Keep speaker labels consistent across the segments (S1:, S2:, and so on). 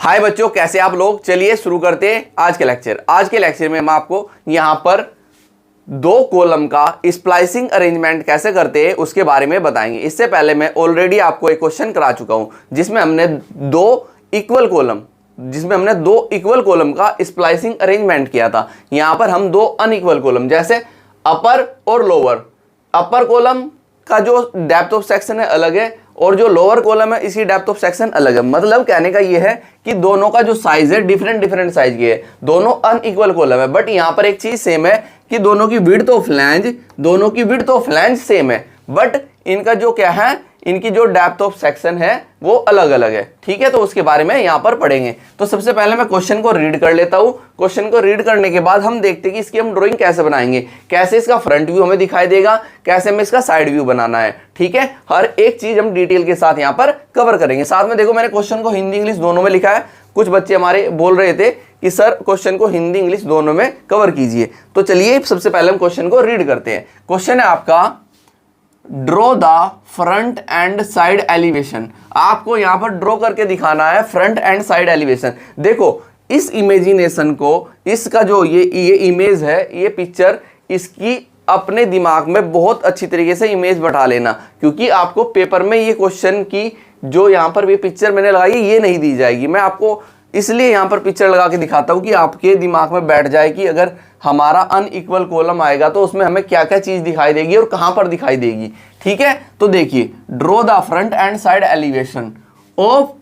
S1: हाय बच्चों, कैसे आप लोग। चलिए शुरू करते हैं आज के लेक्चर। आज के लेक्चर में हम आपको यहां पर दो कॉलम का स्प्लाइसिंग अरेंजमेंट कैसे करते हैं उसके बारे में बताएंगे। इससे पहले मैं ऑलरेडी आपको एक क्वेश्चन करा चुका हूं जिसमें हमने दो इक्वल कॉलम का स्प्लाइसिंग अरेंजमेंट किया था। यहां पर हम दो अनइक्वल कॉलम जैसे अपर और लोअर, अपर कॉलम का जो डेप्थ ऑफ सेक्शन है अलग है और जो लोअर कॉलम है इसी डेप्थ ऑफ सेक्शन अलग है। मतलब कहने का ये है कि दोनों का जो साइज है डिफरेंट साइज की है, दोनों अनइक्वल कॉलम है। बट यहां पर एक चीज सेम है कि दोनों की विड्थ ऑफ फ्लैंज सेम है, बट इनका जो क्या है, इनकी जो डेप्थ ऑफ सेक्शन है वो अलग अलग है। ठीक है, तो उसके बारे में यहां पर पढ़ेंगे। तो सबसे पहले मैं क्वेश्चन को रीड कर लेता हूं। क्वेश्चन को रीड करने के बाद हम देखते हैं कि इसकी हम ड्राइंग कैसे बनाएंगे, कैसे इसका फ्रंट व्यू हमें दिखाई देगा, कैसे हमें इसका साइड व्यू बनाना है। ठीक है, हर एक चीज हम डिटेल के साथ यहां पर कवर करेंगे। साथ में देखो मैंने क्वेश्चन को हिंदी इंग्लिश दोनों में लिखा है। कुछ बच्चे हमारे बोल रहे थे कि सर क्वेश्चन को हिंदी इंग्लिश दोनों में कवर कीजिए। तो चलिए सबसे पहले हम क्वेश्चन को रीड करते हैं। क्वेश्चन है आपका, draw the front and side elevation. आपको यहां पर ड्रॉ करके दिखाना है फ्रंट एंड साइड एलिवेशन। देखो इस इमेजिनेशन को, इसका जो ये इमेज है, ये पिक्चर, इसकी अपने दिमाग में बहुत अच्छी तरीके से इमेज बैठा लेना, क्योंकि आपको पेपर में ये क्वेश्चन की जो यहां पर ये पिक्चर मैंने लगाई ये नहीं दी जाएगी। मैं आपको इसलिए यहां पर पिक्चर लगा के दिखाता हूं कि आपके दिमाग में बैठ जाए कि अगर हमारा अनइक्वल कॉलम आएगा तो उसमें हमें क्या क्या चीज दिखाई देगी और कहां पर दिखाई देगी। ठीक है, तो देखिए, draw the front and side elevation of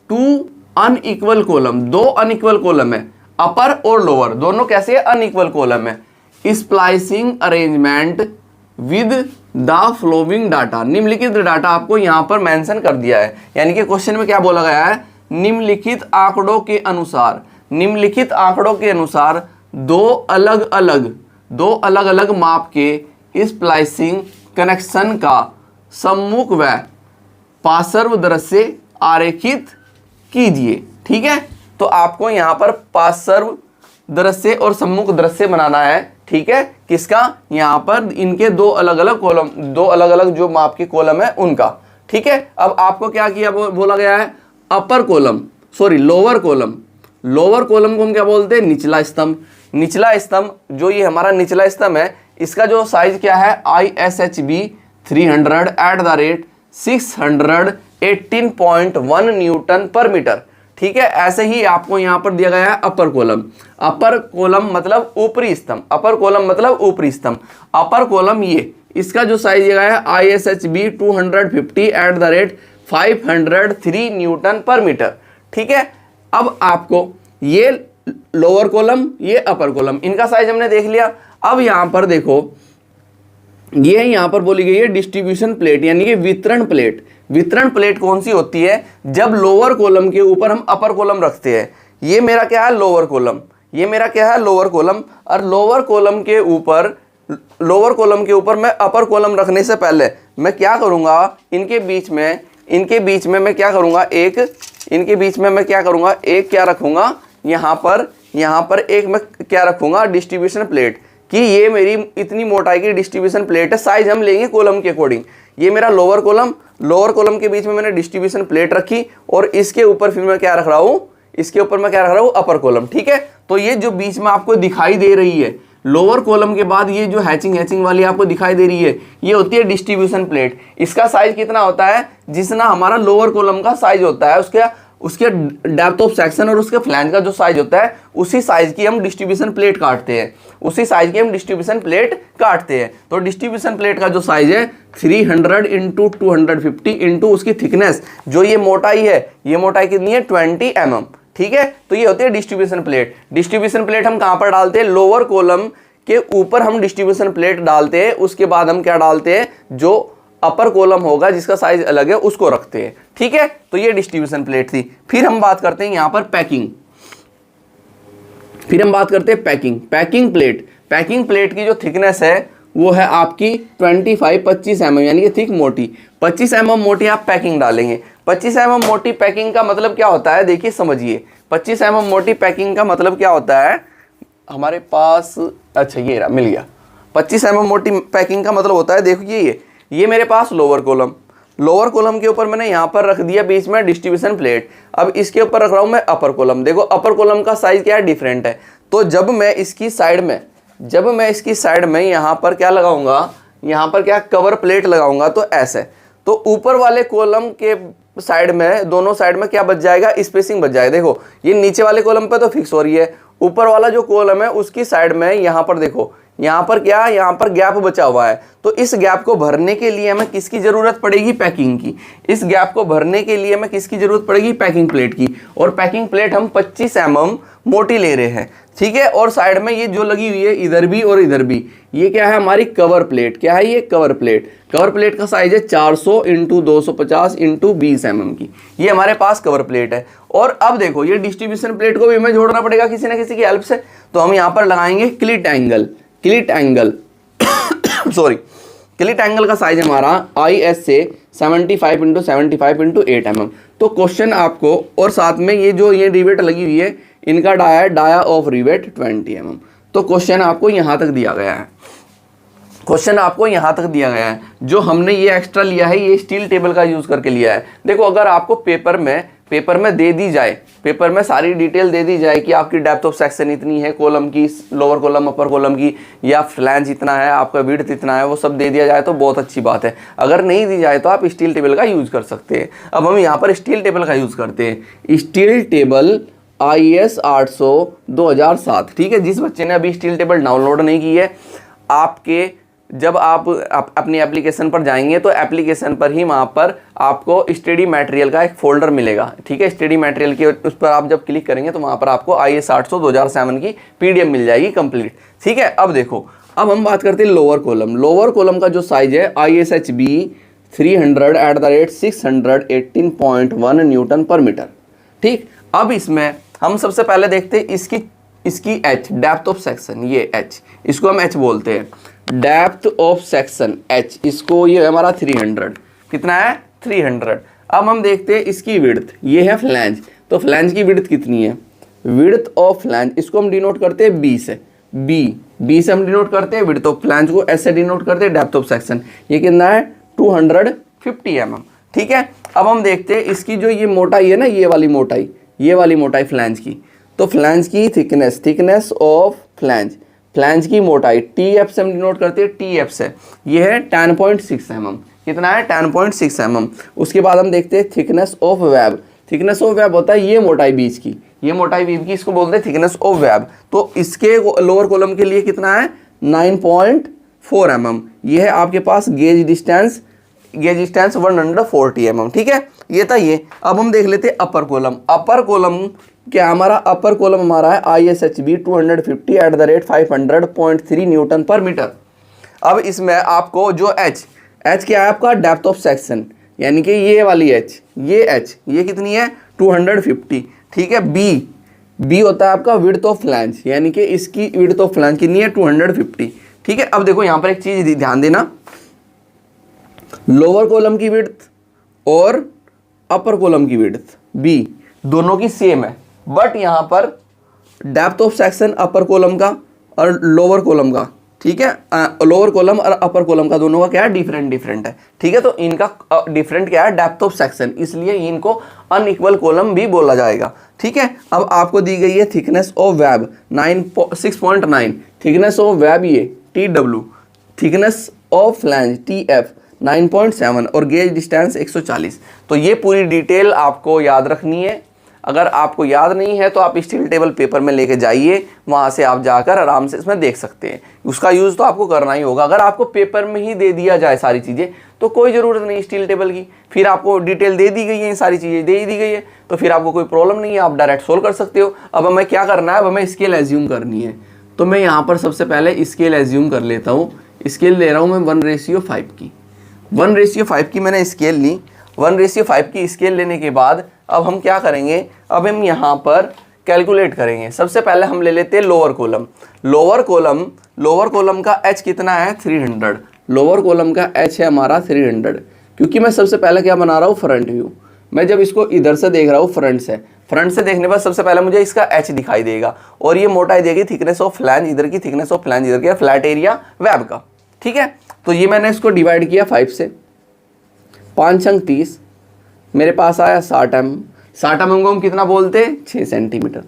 S1: two unequal column. दो अनइक्वल कॉलम है, अपर और लोअर, दोनों कैसे अनइक्वल कॉलम है। Splicing arrangement with the flowing data. निम्नलिखित डाटा आपको यहां पर मेंशन कर दिया है, यानी कि क्वेश्चन में क्या बोला गया है, निम्नलिखित आंकड़ों के अनुसार दो अलग अलग माप के स्प्लाइसिंग कनेक्शन का सम्मुख व पार्श्व दृश्य आरेखित कीजिए। ठीक है, तो आपको यहां पर पार्श्व दृश्य और सम्मुख दृश्य बनाना है। ठीक है, किसका, यहां पर इनके दो अलग अलग जो माप के कॉलम है उनका। ठीक है, अब आपको क्या किया बोला गया है, लोअर कॉलम को हम क्या बोलते हैं, निचला स्तंभ। जो ये हमारा निचला स्तंभ है इसका जो साइज क्या है, ISHB 300 @ 618.1 न्यूटन पर मीटर। ठीक है, ऐसे ही आपको यहां पर दिया गया है अपर कॉलम मतलब ऊपरी स्तंभ। अपर कॉलम ये इसका जो साइज दिया गया है ISHB 250 @ 503 न्यूटन पर मीटर। ठीक है, अब आपको ये लोअर कॉलम, ये अपर कॉलम, इनका साइज हमने देख लिया। अब यहां पर देखो, ये यहां पर बोली गई है डिस्ट्रीब्यूशन प्लेट, यानी कि वितरण प्लेट कौन सी होती है, जब लोअर कॉलम के ऊपर हम अपर कॉलम रखते हैं। ये मेरा क्या है, लोअर कॉलम, और लोअर कॉलम के ऊपर मैं अपर कॉलम रखने से पहले मैं क्या करूंगा, इनके बीच में मैं क्या रखूंगा, यहाँ पर एक मैं क्या रखूंगा, डिस्ट्रीब्यूशन प्लेट, कि ये मेरी इतनी मोटाई की डिस्ट्रीब्यूशन प्लेट है। साइज हम लेंगे कॉलम के अकॉर्डिंग। ये मेरा लोअर कॉलम के बीच में मैंने डिस्ट्रीब्यूशन प्लेट रखी और इसके ऊपर फिर मैं क्या रख रहा हूँ, अपर कॉलम। ठीक है, तो ये जो बीच में आपको दिखाई दे रही है लोअर कॉलम के बाद ये जो हैचिंग वाली आपको दिखाई दे रही है, ये होती है डिस्ट्रीब्यूशन प्लेट। इसका साइज कितना होता है, जितना हमारा लोअर कॉलम का साइज होता है, उसके डेप्थ ऑफ सेक्शन और उसके फ्लैंज का जो साइज होता है, उसी साइज की हम डिस्ट्रीब्यूशन प्लेट काटते हैं। तो डिस्ट्रीब्यूशन प्लेट का जो साइज है 300 × 250 इंटू उसकी थिकनेस, जो ये मोटाई है, ये मोटाई कितनी है, 20 mm। ठीक है, तो ये होती है डिस्ट्रीब्यूशन प्लेट हम कहां पर डालते हैं, लोअर कॉलम के ऊपर हम डिस्ट्रीब्यूशन प्लेट डालते हैं। उसके बाद हम क्या डालते हैं, जो अपर कॉलम होगा जिसका साइज अलग है उसको रखते हैं। ठीक है, तो ये डिस्ट्रीब्यूशन प्लेट थी। फिर हम बात करते हैं यहां पर पैकिंग प्लेट। पैकिंग प्लेट की जो थिकनेस है वो है आपकी 25 mm, यानी कि थिक मोटी 25 mm मोटी आप पैकिंग डालेंगे। 25 mm मोटी पैकिंग का मतलब क्या होता है, देखिए समझिए। 25 mm मोटी पैकिंग का मतलब क्या होता है, हमारे पास, अच्छा ये रहा, मिल गया। 25 mm मोटी पैकिंग का मतलब होता है, देखो ये मेरे पास लोअर कॉलम, लोअर कॉलम के ऊपर मैंने यहाँ पर रख दिया बीच में डिस्ट्रीब्यूशन प्लेट। अब इसके ऊपर रख रहा हूँ मैं अपर कॉलम। देखो अपर कॉलम का साइज क्या है, डिफरेंट है। तो जब मैं इसकी साइड में यहाँ पर क्या लगाऊंगा, यहाँ पर क्या कवर प्लेट लगाऊंगा, तो ऐसे, तो ऊपर वाले कॉलम के साइड में, दोनों साइड में क्या बच जाएगा, स्पेसिंग बच जाएगा। देखो ये नीचे वाले कॉलम पे तो फिक्स हो रही है, ऊपर वाला जो कॉलम है उसकी साइड में यहाँ पर देखो, यहाँ पर क्या, यहाँ पर गैप बचा हुआ है। तो इस गैप को भरने के लिए हमें किसकी जरूरत पड़ेगी, पैकिंग की। इस गैप को भरने के लिए हमें किसकी जरूरत पड़ेगी, पैकिंग प्लेट की। और पैकिंग प्लेट हम 25 mm मोटी ले रहे हैं, ठीक है। और साइड में ये जो लगी हुई है इधर भी और इधर भी, ये क्या है, हमारी कवर प्लेट। क्या है ये, कवर प्लेट। कवर प्लेट का साइज है 400 × 250 × 20 mm की, ये हमारे पास कवर प्लेट है। और अब देखो ये डिस्ट्रीब्यूशन प्लेट को भी हमें जोड़ना पड़ेगा किसी न किसी की हेल्प से। तो हम यहाँ पर लगाएंगे क्लिट एंगल सॉरी, क्लिट एंगल का साइज हमारा IS से 75 × 75 × 8 mm। तो क्वेश्चन आपको, और साथ में ये जो ये रिवेट लगी हुई है, इनका डाया ऑफ रिवेट 20 mm। तो क्वेश्चन आपको यहाँ तक दिया गया है। जो हमने ये एक्स्ट्रा लिया है, ये स्टील टेबल का यूज करके लिया है। देखो अगर आपको पेपर में दे दी जाए, पेपर में सारी डिटेल दे दी जाए कि आपकी डेप्थ ऑफ सेक्शन इतनी है, कॉलम की, लोअर कॉलम अपर कॉलम की, या फ्लैंज इतना है, आपका विड्थ इतना है, वो सब दे दिया जाए तो बहुत अच्छी बात है। अगर नहीं दी जाए तो आप स्टील टेबल का यूज कर सकते हैं। अब हम यहाँ पर स्टील टेबल का यूज करते हैं, स्टील टेबल IS 800 2007, ठीक है। जिस बच्चे ने अभी स्टील टेबल डाउनलोड नहीं की है, जब आप अपनी एप्लीकेशन पर जाएंगे तो एप्लीकेशन पर ही वहाँ पर आपको स्टडी मटेरियल का एक फोल्डर मिलेगा, ठीक है। स्टडी मटेरियल के उस पर आप जब क्लिक करेंगे तो वहाँ पर आपको IS 800 2007 की PDF मिल जाएगी कंप्लीट, ठीक है। अब देखो, अब हम बात करते हैं लोअर कॉलम का जो साइज है ISHB 300 @618.1 Nm/m, ठीक। अब इसमें हम सबसे पहले देखते हैं इसकी H, डेप्थ ऑफ सेक्शन, ये H, इसको हम H बोलते हैं, डेप्थ ऑफ सेक्शन H, इसको, ये हमारा 300, कितना है, 300। अब हम देखते हैं इसकी विड्थ, ये है फ्लैंज। तो फ्लैंज की विड्थ कितनी है, विड्थ ऑफ फ्लैंज, इसको हम डिनोट करते हैं B से, B से हम डिनोट करते हैं विड्थ ऑफ फ्लैंज को, ऐसे डिनोट करते हैं डेप्थ ऑफ सेक्शन। ये कितना है, 250 mm, ठीक है। अब हम देखते हैं इसकी जो ये मोटाई है ना, ये वाली मोटाई फ्लैंज की। तो फ्लैंज की थिकनेस ऑफ फ्लैंज की मोटाई TF से हम डिनोट करते हैं, TF से, ये है 10.6 mm, कितना है, 10.6 mm। उसके बाद हम देखते हैं थिकनेस ऑफ वेब होता है ये मोटाई बीच की, इसको बोलते हैं थिकनेस ऑफ वेब। तो इसके लोअर कॉलम के लिए कितना है, 9.4 mm। ये है आपके पास गेज डिस्टेंस 140 mm, ठीक है। ये था ये। अब हम देख लेते हैं अपर कॉलम क्या, हमारा अपर कॉलम हमारा है ISHB 250 @500.3 Nm/m। अब इसमें आपको जो H क्या है आपका, डेप्थ ऑफ सेक्शन, यानी कि ये वाली H, ये कितनी है, 250, ठीक है। B होता है आपका विड्थ ऑफ फ्लैंज, यानी कि इसकी विड्थ ऑफ फ्लैंज कितनी है, 250, ठीक है। अब देखो यहाँ पर एक चीज ध्यान देना, लोअर कॉलम की विड्थ और अपर कॉलम की विड्थ B दोनों की सेम है, बट यहाँ पर depth of section upper column का और लोअर कॉलम का, ठीक है, लोअर कॉलम और अपर कॉलम का दोनों का क्या है, डिफरेंट है, ठीक है। तो इनका डिफरेंट क्या है, डेप्थ ऑफ सेक्शन, इसलिए इनको अनइक्वल कॉलम भी बोला जाएगा, ठीक है। अब आपको दी गई है thickness of web 6.9, thickness of web ये TW, thickness of flange TF 9.7 और गेज डिस्टेंस 140। तो ये पूरी डिटेल आपको याद रखनी है। अगर आपको याद नहीं है तो आप स्टील टेबल पेपर में लेके जाइए, वहाँ से आप जाकर आराम से इसमें देख सकते हैं। उसका यूज़ तो आपको करना ही होगा। अगर आपको पेपर में ही दे दिया जाए सारी चीज़ें तो कोई ज़रूरत नहीं स्टील टेबल की, फिर आपको डिटेल दे दी गई है, सारी चीज़ें दे दी गई है, तो फिर आपको कोई प्रॉब्लम नहीं है, आप डायरेक्ट सोल्व कर सकते हो। अब हमें क्या करना है, अब हमें स्केल एज्यूम करनी है। तो मैं यहाँ पर सबसे पहले स्केल एज्यूम कर लेता हूँ। स्केल ले रहा हूँ मैं 1:5 की, 1:5 की मैंने स्केल ली। 1:5 की स्केल लेने के बाद अब हम क्या करेंगे, अब हम यहाँ पर कैलकुलेट करेंगे। सबसे पहले हम ले लेते हैं लोअर कॉलम का H कितना है, 300। लोअर कॉलम का H है हमारा 300, क्योंकि मैं सबसे पहले क्या बना रहा हूँ, फ्रंट व्यू। मैं जब इसको इधर से देख रहा हूँ फ्रंट से देखने पर सबसे पहले मुझे इसका H दिखाई देगा, और ये मोटाई देगी थिकनेस ऑफ फ्लैंज, इधर की थिकनेस ऑफ फ्लैंज, इधर का फ्लैट एरिया वेब का, ठीक है। तो ये मैंने इसको डिवाइड किया 5 से, 5 अंक 30, मेरे पास आया 60 mm। 60 mm को हम कितना बोलते हैं? 6 सेंटीमीटर।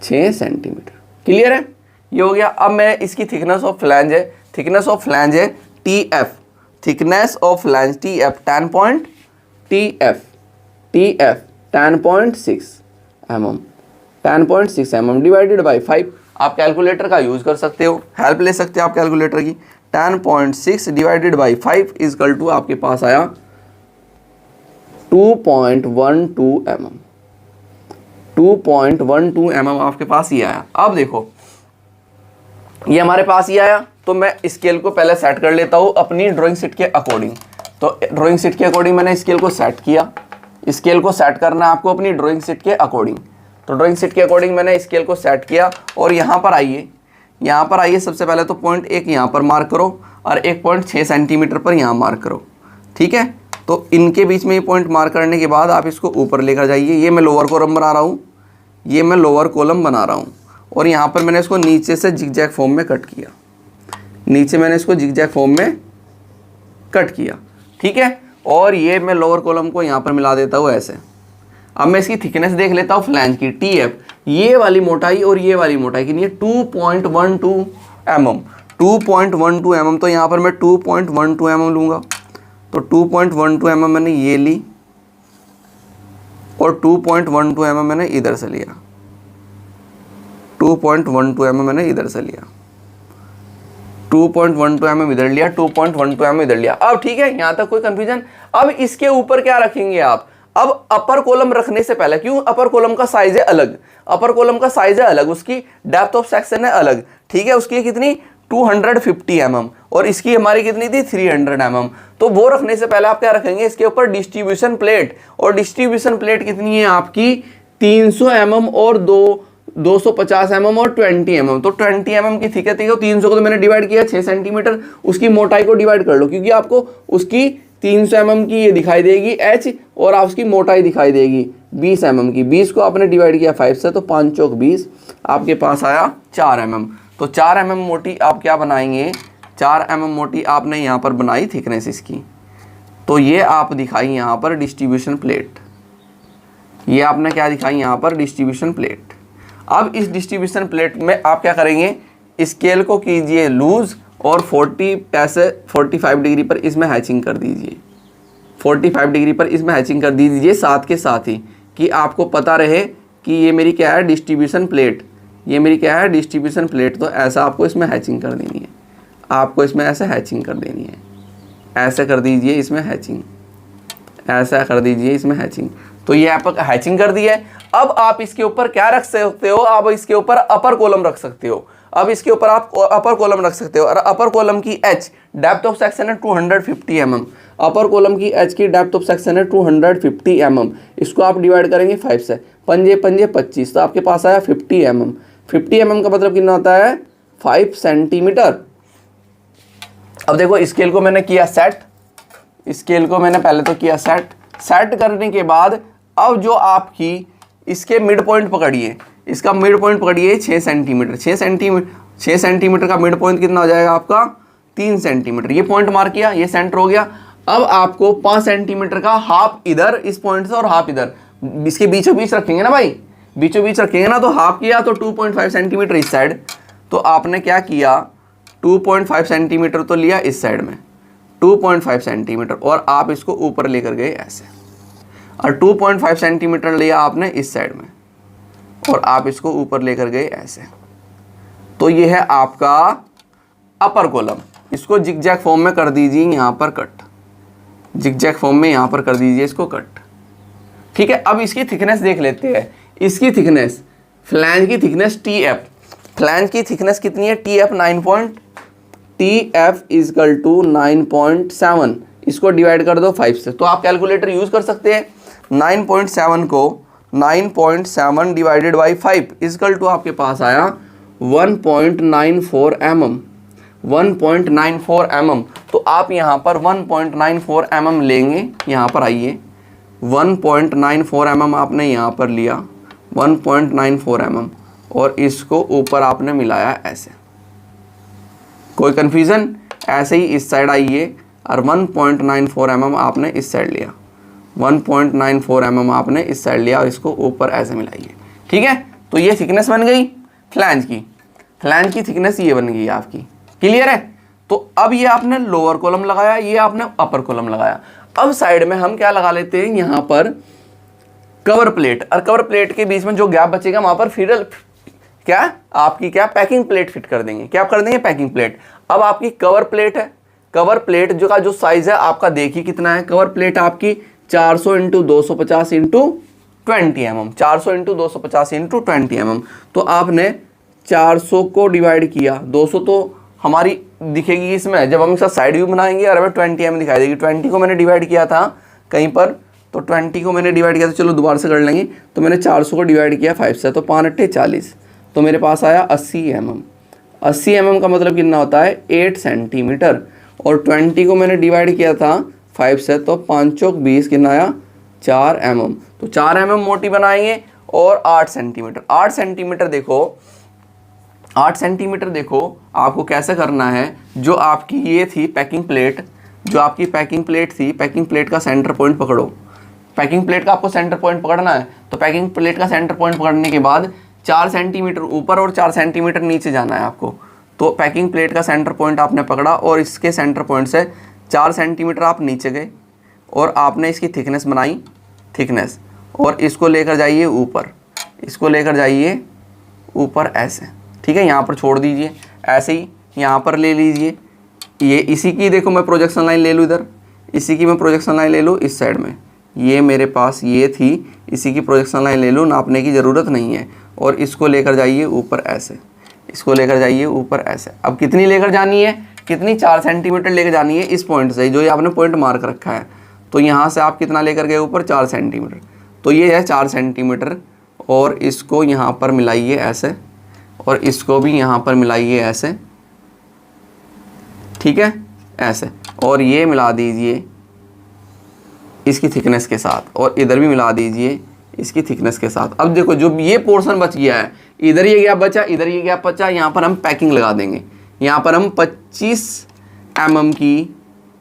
S1: 6 सेंटीमीटर। क्लियर है? ये हो गया। अब मैं इसकी थिकनेस ऑफ फ्लैंज है, थिकनेस ऑफ फ्लैंज है TF, thickness of flange TF 10.6 mm, 10.6 mm divided by 5। आप कैलकुलेटर का यूज़ कर सकते हो, हेल्प ले सकते हो आप कैलकुलेटर की। 10.6 डिवाइडेड बाई 5 इजकल टू आपके पास आया 2.12 mm। 2.12 mm आपके पास ये आया। अब देखो ये हमारे पास ही आया, तो मैं स्केल को पहले सेट कर लेता हूँ अपनी ड्राइंग शीट के अकॉर्डिंग। तो ड्राइंग शीट के अकॉर्डिंग मैंने स्केल को सेट किया। स्केल को सेट करना है आपको अपनी ड्राइंग शीट के अकॉर्डिंग। तो ड्राइंग शीट के अकॉर्डिंग मैंने स्केल को सेट किया और यहाँ पर आइए, यहाँ पर आइए। सबसे पहले तो पॉइंट 1 यहाँ पर मार्क करो और 1.6 सेंटीमीटर पर यहाँ मार्क करो, ठीक है। तो इनके बीच में ये पॉइंट मार्क करने के बाद आप इसको ऊपर लेकर जाइए। ये मैं लोअर कॉलम बना रहा हूँ, ये मैं लोअर कॉलम बना रहा हूँ और यहाँ पर मैंने इसको नीचे से जिगजैग फॉर्म में कट किया। नीचे मैंने इसको जिगजैग फॉर्म में कट किया, ठीक है। और ये मैं लोअर कॉलम को यहाँ पर मिला देता हूँ ऐसे। अब मैं इसकी थिकनेस देख लेता हूँ फ्लैंज की TF। ये वाली मोटाई और ये वाली मोटाई कितनी है? 2.12 mm। 2.12 mm, तो यहाँ पर मैं 2.12 mm लूँगा। तो 2.12 mm मैंने ये ली और 2.12 mm मैंने इधर से लिया। 2.12 mm मैंने इधर से लिया, 2.12 mm इधर लिया, 2.12 mm इधर लिया। अब ठीक है, यहाँ तक कोई कंफ्यूजन? अब इसके ऊपर क्या रखेंगे आप? अब अपर कॉलम रखने से पहले, क्यों? अपर कॉलम का साइज है अलग, अपर कॉलम का साइज है अलग, उसकी डेप्थ ऑफ सेक्शन है अलग, ठीक है। उसकी कितनी? 250 mm और इसकी हमारी कितनी थी? 300 mm। तो वो रखने से पहले आप क्या रखेंगे? इसके ऊपर डिस्ट्रीब्यूशन प्लेट। और डिस्ट्रीब्यूशन प्लेट कितनी है आपकी? 300 mm और 250 mm और 20 mm। तो 20 mm की ठीक है, 300 को तो मैंने डिवाइड किया 6 सेंटीमीटर, उसकी मोटाई को डिवाइड कर लो, क्योंकि आपको उसकी 300 mm की ये दिखाई देगी H और आप उसकी मोटाई दिखाई देगी 20 mm की। 20 को आपने डिवाइड किया 5 से, तो 5 चौक 20, आपके पास आया 4 mm। तो 4 mm मोटी आप क्या बनाएंगे? 4 mm मोटी आपने यहाँ पर बनाई थिकनेस इसकी। तो ये आप दिखाई यहाँ पर डिस्ट्रीब्यूशन प्लेट। ये आपने क्या दिखाई यहाँ पर? Distribution plate. अब इस डिस्ट्रीब्यूशन प्लेट में आप क्या करेंगे? स्केल को कीजिए लूज और 45 डिग्री पर इसमें हैचिंग कर दीजिए। 45 डिग्री पर इसमें हैचिंग कर दीजिए, साथ के साथ ही कि आपको पता रहे कि ये मेरी क्या है? Distribution plate. ये मेरी क्या है? Distribution plate. तो ऐसा आपको इसमें हैचिंग कर देनी है, आपको इसमें ऐसे हैचिंग कर देनी है। ऐसे कर दीजिए इसमें हैचिंग, ऐसा कर दीजिए इसमें हैचिंग। तो ये आप हैचिंग कर दी है। अब आप इसके ऊपर क्या रख सकते हो? आप इसके ऊपर अपर कॉलम रख सकते हो। अब इसके ऊपर आप अपर कॉलम रख सकते हो और अपर कॉलम की H डेप्थ ऑफ सेक्शन है 250 mm। अपर कॉलम की H की डेप्थ ऑफ सेक्शन है 250 mm। इसको आप डिवाइड करेंगे 5 से, 5 5 25, तो आपके पास आया 50 mm। 50 mm का मतलब कितना होता है? 5 सेंटीमीटर। अब देखो स्केल को मैंने किया सेट, स्केल को मैंने पहले तो किया सेट। सेट करने के बाद अब जो आपकी इसके मिड पॉइंट पकड़िए, इसका मिड पॉइंट पकड़िए 6 सेंटीमीटर। 6 सेंटीमीटर का मिड पॉइंट कितना हो जाएगा आपका? 3 सेंटीमीटर। ये पॉइंट मार्क किया, ये सेंटर हो गया। अब आपको 5 सेंटीमीटर का हाफ इधर इस पॉइंट से और हाफ इधर, इसके बीचों बीच रखेंगे ना भाई, बीचों बीच रखेंगे ना, तो हाफ किया तो 2.5 सेंटीमीटर इस साइड। तो आपने क्या किया? 2.5 सेंटीमीटर तो लिया इस साइड में, 2.5 सेंटीमीटर, और आप इसको ऊपर लेकर गए ऐसे, और 2.5 सेंटीमीटर लिया आपने इस साइड में और आप इसको ऊपर लेकर गए ऐसे। तो ये है आपका अपर कॉलम। इसको जिगजैग फॉर्म में कर दीजिए यहाँ पर कट, जिगजैग फॉर्म में यहाँ पर कर दीजिए इसको कट, ठीक है। अब इसकी थिकनेस देख लेते हैं। इसकी थिकनेस, फ्लैंज की थिकनेस TF, फ्लैंज की थिकनेस कितनी है? TF is equal to 9.7। इसको डिवाइड कर दो 5 से, तो आप कैलकुलेटर यूज कर सकते हैं। 9.7 को 9.7 डिवाइडेड बाई 5 इजकल टू आपके पास आया 1.94 mm। 1.94 mm। तो आप यहाँ पर 1.94 mm लेंगे, यहाँ पर आइए, 1.94 mm आपने यहाँ पर लिया, 1.94 mm, और इसको ऊपर आपने मिलाया ऐसे। कोई कन्फ्यूजन? ऐसे ही इस साइड आइए, और 1.94 mm आपने इस साइड लिया, 1.94 mm आपने इस साइड लिया और इसको ऊपर ऐसे मिलाइए। ठीक है, तो ये थिकनेस बन गई फ्लैंज की, फ्लैंज की थिकनेस ये बन गई आपकी। क्लियर है? तो अब ये आपने लोअर कॉलम लगाया, ये आपने अपर कॉलम लगाया। अब साइड में हम क्या लगा लेते हैं, यहाँ पर कवर प्लेट, और कवर प्लेट के बीच में जो गैप बचेगा वहां पर फिर क्या आपकी क्या पैकिंग प्लेट फिट कर देंगे। क्या कर देंगे? Packing plate. अब आपकी कवर प्लेट है, कवर प्लेट जो का जो साइज है आपका देखिए कितना है। कवर प्लेट आपकी 400 × 250 × 20 mm, 400 × 250 × 20 mm। तो आपने 400 को डिवाइड किया, 200 तो हमारी दिखेगी इसमें, जब हम इसका साइड व्यू बनाएंगे और हमें 20 mm दिखाई देगी। 20 को मैंने डिवाइड किया था कहीं पर, तो 20 को मैंने डिवाइड किया था, चलो दोबारा से कर लेंगे। तो मैंने 400 को डिवाइड किया 5 से, तो 5 × 8 = 40, तो मेरे पास आया 80 mm। 80 mm का मतलब कितना होता है? 8 सेंटीमीटर। और 20 को मैंने डिवाइड किया था 5 से, तो 5 × 20 कितना आया? 4 mm। तो 4 mm मोटी बनाएंगे। और 8 सेंटीमीटर, 8 सेंटीमीटर देखो, 8 सेंटीमीटर देखो आपको कैसे करना है। जो आपकी ये थी पैकिंग प्लेट, जो आपकी पैकिंग प्लेट थी, पैकिंग प्लेट का सेंटर पॉइंट पकड़ो। पैकिंग प्लेट का आपको सेंटर पॉइंट पकड़ना है, तो पैकिंग प्लेट का सेंटर पॉइंट पकड़ने के बाद 4 सेंटीमीटर ऊपर और 4 सेंटीमीटर नीचे जाना है आपको। तो पैकिंग प्लेट का सेंटर पॉइंट आपने पकड़ा और इसके सेंटर पॉइंट से 4 सेंटीमीटर आप नीचे गए और आपने इसकी थिकनेस बनाई, थिकनेस, और इसको लेकर जाइए ऊपर, इसको लेकर जाइए ऊपर ऐसे। ठीक है, यहाँ पर छोड़ दीजिए, ऐसे ही यहाँ पर ले लीजिए। ये इसी की देखो मैं प्रोजेक्शन लाइन ले लूँ इधर, इसी की मैं प्रोजेक्शन लाइन ले लूँ इस साइड में, ये मेरे पास ये थी, इसी की प्रोजेक्शन लाइन ले लूँ, नापने की ज़रूरत नहीं है। और इसको लेकर जाइए ऊपर ऐसे, इसको लेकर जाइए ऊपर ऐसे। अब कितनी लेकर जानी है? कितनी? 4 सेंटीमीटर लेकर जानी है इस पॉइंट से, जो ये आपने पॉइंट मार्क रखा है। तो यहाँ से आप कितना लेकर गए ऊपर? 4 सेंटीमीटर। तो ये है 4 सेंटीमीटर। और इसको यहाँ पर मिलाइए ऐसे, और इसको भी यहाँ पर मिलाइए ऐसे। ठीक है, ऐसे। और ये मिला दीजिए इसकी थिकनेस के साथ, और इधर भी मिला दीजिए इसकी थिकनेस के साथ। अब देखो जो ये पोर्शन बच गया है, इधर ये गैप बचा, इधर ये गैप बचा, यहाँ पर हम पैकिंग लगा देंगे। यहाँ पर हम 25 mm की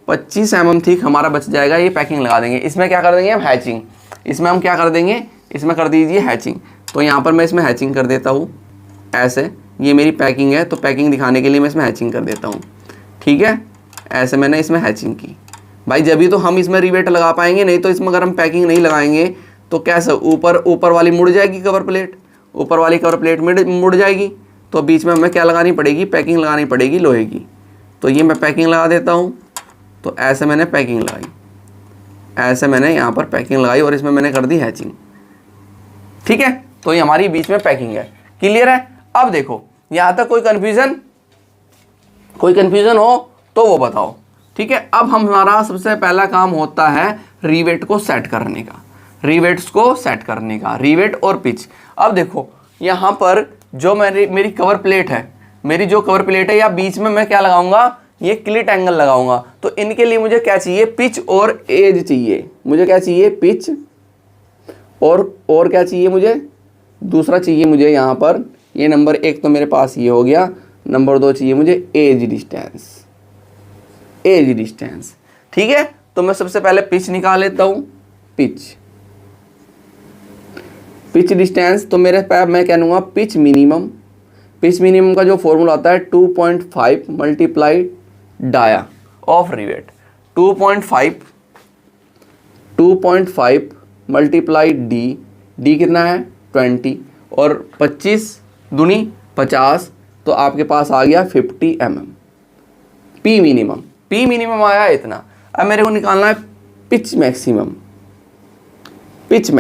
S1: 25 mm थिक हमारा बच जाएगा, ये पैकिंग लगा देंगे। इसमें क्या कर देंगे हम? हैचिंग। इसमें हम क्या कर देंगे? इसमें कर दीजिए हैचिंग। तो यहाँ पर मैं इसमें हैचिंग कर देता हूँ ऐसे। ये मेरी पैकिंग है, तो पैकिंग दिखाने के लिए मैं इसमें हैचिंग कर देता हूँ। ठीक है, ऐसे मैंने इसमें हैचिंग की भाई, जब भी तो हम इसमें रिवेट लगा पाएंगे, नहीं तो इसमें अगर हम पैकिंग नहीं लगाएंगे तो कैसे? ऊपर वाली मुड़ जाएगी कवर प्लेट, ऊपर वाली कवर प्लेट मुड़ जाएगी। तो बीच में हमें क्या लगानी पड़ेगी? पैकिंग लगानी पड़ेगी लोहे की। तो ये मैं पैकिंग लगा देता हूँ। तो ऐसे मैंने पैकिंग लगाई, ऐसे मैंने यहाँ पर पैकिंग लगाई और इसमें मैंने कर दी हैचिंग। ठीक है, तो ये हमारी बीच में पैकिंग है। क्लियर है? अब देखो यहाँ तक कोई कन्फ्यूजन हो तो वो बताओ। ठीक है, अब हमारा सबसे पहला काम होता है रिवेट को सेट करने का, रिवेट्स को सेट करने का, रिवेट और पिच। अब देखो यहाँ पर जो मेरी कवर प्लेट है, मेरी जो कवर प्लेट है, या बीच में मैं क्या लगाऊंगा? ये क्लिट एंगल लगाऊंगा। तो इनके लिए मुझे क्या चाहिए? पिच और एज चाहिए। मुझे क्या चाहिए? पिच और क्या चाहिए मुझे? दूसरा चाहिए मुझे यहाँ पर, ये नंबर 1 तो मेरे पास ये हो गया। नंबर 2 चाहिए मुझे एज डिस्टेंस, एज डिस्टेंस। ठीक है, तो मैं सबसे पहले पिच निकाल लेता हूँ। पिच डिस्टेंस, तो मेरे पास मैं क्या लूँगा? Pitch minimum. पिच मिनिमम का जो फॉर्मूला होता है 2.5 multiply dia of rivet. 2.5 multiply D कितना है? 20, और 25 दूनी 50, तो आपके पास आ गया 50 mm। पी मिनिमम आया इतना। अब मेरे को निकालना है पिच मैक्सिमम। पिच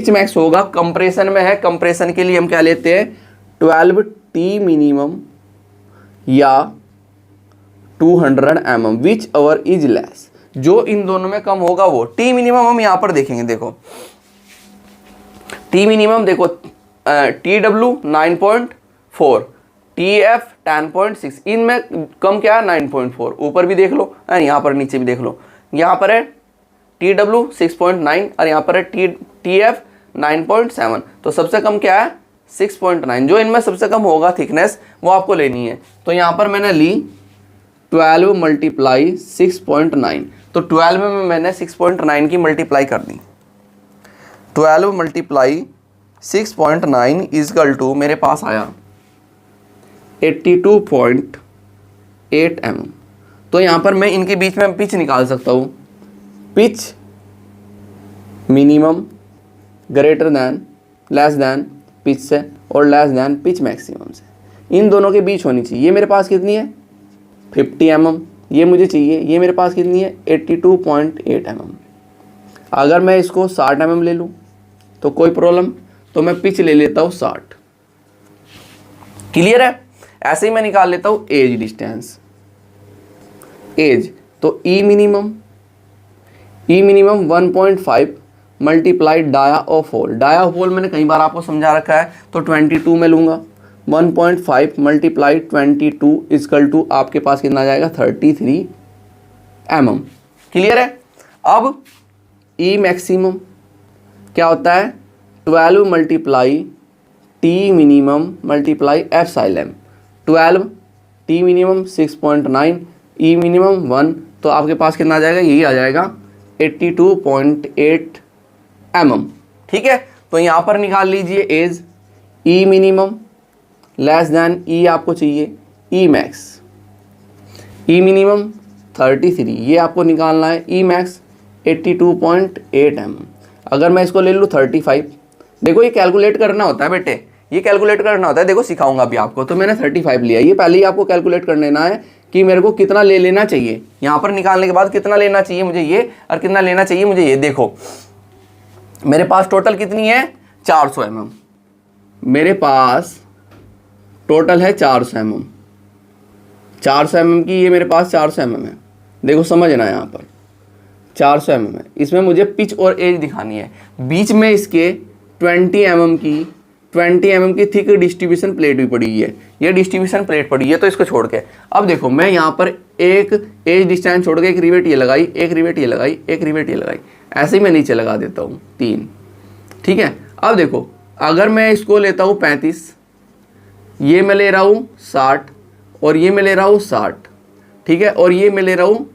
S1: मैक्स होगा, कंप्रेशन में है। कंप्रेशन के लिए हम क्या लेते हैं? 12T मिनिमम या 200 mm, which our is less. जो इन दोनों में कम होगा वो। टी मिनिमम हम यहाँ पर देखेंगे। देखो टी मिनिमम, देखो TW 9.4, TF 10.6, इनमें कम क्या है? 9.4। ऊपर भी देख लो, यहाँ पर नीचे भी देख लो। यहाँ पर है TW 6.9 और यहाँ पर है TF 9.7। तो सबसे कम क्या है? 6.9। जो इनमें सबसे कम होगा थिकनेस, वो आपको लेनी है। तो यहाँ पर मैंने ली 12 मल्टीप्लाई 6.9, तो 12 में मैंने 6.9 की मल्टीप्लाई कर दी। 12 मल्टीप्लाई 6.9 इजकल टू मेरे पास आया 82.8 mm। तो यहाँ पर मैं इनके बीच में पिच निकाल सकता हूँ, pitch minimum greater than less than pitch से और लेस दैन पिच मैक्सिमम से, इन दोनों के बीच होनी चाहिए। ये मेरे पास कितनी है 50 mm, ये मुझे चाहिए, ये मेरे पास कितनी है 82.8 mm। अगर मैं इसको 60 mm ले लूँ तो कोई प्रॉब्लम, तो मैं पिच ले लेता हूँ 60। क्लियर है? ऐसे ही मैं निकाल लेता हूँ एज डिस्टेंस, एज तो ई minimum 1.5 multiplied dia of hole. Dia of hole मैंने कई बार आपको समझा रखा है, तो 22 में लूँगा। 1.5 मल्टीप्लाइड 22 इजकल टू आपके पास कितना आ जाएगा 33 mm। क्लियर है? अब ई मैक्सिमम क्या होता है 12 multiply T minimum multiply epsilon. 12 T minimum 6.9, ई मिनिमम 1, तो आपके पास कितना आ जाएगा, यही आ जाएगा 82.8 mm। ठीक है, तो यहाँ पर निकाल लीजिए एज ई मिनिमम लेस दैन ई आपको चाहिए ई मैक्स। ई मिनिमम 33, ये आपको निकालना है, ई मैक्स 82.8 mm। अगर मैं इसको ले लूँ 35, देखो ये कैलकुलेट करना होता है बेटे, ये कैलकुलेट करना होता है, देखो सिखाऊंगा अभी आपको। तो मैंने 35 लिया, ये पहले ही आपको कैलकुलेट कर लेना है कि मेरे को कितना ले लेना चाहिए। यहाँ पर निकालने के बाद कितना लेना चाहिए मुझे ये, और कितना लेना चाहिए मुझे ये। देखो मेरे पास टोटल कितनी है 400 mm, मेरे पास टोटल है 400 mm। 400 mm की ये मेरे पास 400 mm है। देखो समझना यहाँ पर 400 mm है, इसमें मुझे पिच और एज दिखानी है। बीच में इसके 20 mm की थिक डिस्ट्रीब्यूशन प्लेट भी पड़ी हुई है, ये डिस्ट्रीब्यूशन प्लेट पड़ी है। तो इसको छोड़ के अब देखो मैं यहाँ पर एक एज डिस्टेंस छोड़ के एक रिवेट ये लगाई, एक रिवेट ये लगाई, एक रिवेट ये लगाई, ऐसे ही मैं नीचे लगा देता हूँ 3। ठीक है, अब देखो अगर मैं इसको लेता हूँ 35, ये मैं ले रहा हूँ 60 और ये मैं ले रहा हूँ 60। ठीक है, और ये मैं ले रहा हूँ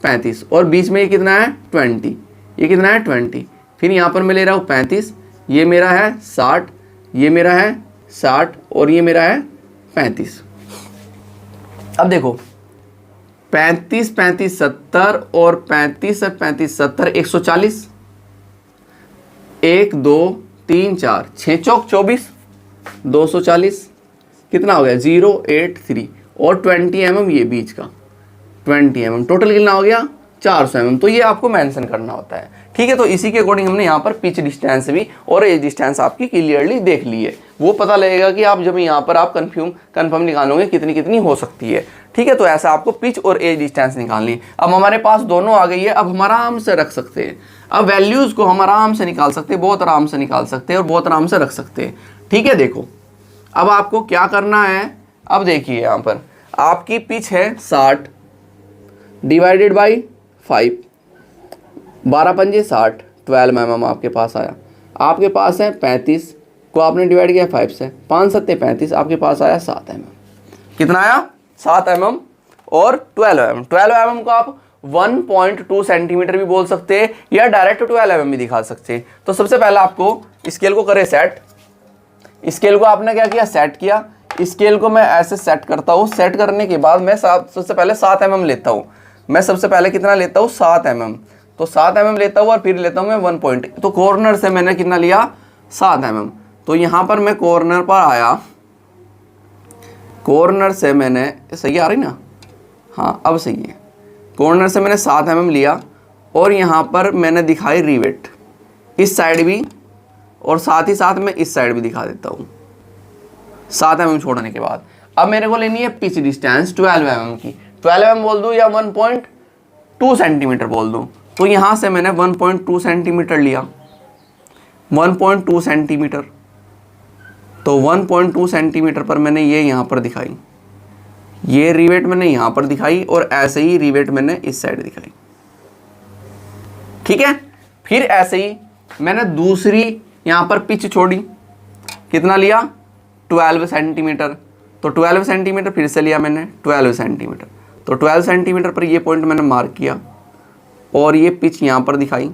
S1: 35 और बीच में ये कितना है 20, ये कितना है 20। फिर यहाँ पर मैं ले रहा हूँ 35, ये मेरा है 60, ये मेरा है 60 और ये मेरा है 35। अब देखो 35 35 70 और 35 35 70 140, 1 2 3 4 6 चौक 24, 240 कितना हो गया 083 और 20 mm ये बीच का 20 mm, टोटल कितना हो गया 400 mm। तो ये आपको मेंशन करना होता है। ठीक है, तो इसी के अकॉर्डिंग हमने यहाँ पर पिच डिस्टेंस भी और एज डिस्टेंस आपकी क्लियरली देख ली है। वो पता लगेगा कि आप जब यहाँ पर आप कन्फर्म निकालोगे कितनी कितनी हो सकती है। ठीक है, तो ऐसा आपको पिच और एज डिस्टेंस निकालनी। अब हमारे पास दोनों आ गई है, अब हम आराम से रख सकते हैं। अब वैल्यूज़ को हम आराम से निकाल सकते हैं, बहुत आराम से निकाल सकते हैं और बहुत आराम से रख सकते हैं। ठीक है, देखो अब आपको क्या करना है। अब देखिए यहाँ पर आपकी पिच है 60 डिवाइडेड बाई 5, 12 पंजे 60, 12 mm आपके पास आया। आपके पास है 35 को आपने डिवाइड किया 5 से, 5 7 35, आपके पास आया 7 mm। कितना आया 7 mm और 12 mm। 12 mm को आप 1.2 सेंटीमीटर भी बोल सकते हैं या डायरेक्ट 12 mm भी दिखा सकते हैं। तो सबसे पहले आपको स्केल को करें सेट। स्केल को आपने क्या किया सेट किया। स्केल को मैं ऐसे सेट करता हूँ। सेट करने के बाद मैं सबसे पहले 7 mm लेता हूँ। मैं सबसे पहले कितना लेता हूँ 7 mm। तो 7 mm लेता हूँ और फिर लेता हूँ मैं 1 पॉइंट। तो कॉर्नर से मैंने कितना लिया 7 mm। तो यहाँ पर मैं कॉर्नर पर आया, कॉर्नर से मैंने सही आ रही ना, हाँ अब सही है। कॉर्नर से मैंने 7 mm लिया और यहाँ पर मैंने दिखाई रिवेट इस साइड भी और साथ ही साथ मैं इस साइड भी दिखा देता हूँ 7 mm छोड़ने के बाद। अब मेरे को लेनी है पिच डिस्टेंस 12 mm की। 12 mm बोल दूँ या 1.2 सेंटीमीटर बोल दूँ। तो यहाँ से मैंने 1.2 सेंटीमीटर लिया, 1.2 सेंटीमीटर। तो 1.2 सेंटीमीटर पर मैंने ये यहाँ पर दिखाई, ये रिवेट मैंने यहाँ पर दिखाई और ऐसे ही रिवेट मैंने इस साइड दिखाई। ठीक है, फिर ऐसे ही मैंने दूसरी यहाँ पर पिच छोड़ी, कितना लिया 12 सेंटीमीटर। तो 12 सेंटीमीटर फिर से लिया मैंने 12 सेंटीमीटर। तो 12 सेंटीमीटर पर ये पॉइंट मैंने मार्क किया और ये पिच यहाँ पर दिखाई,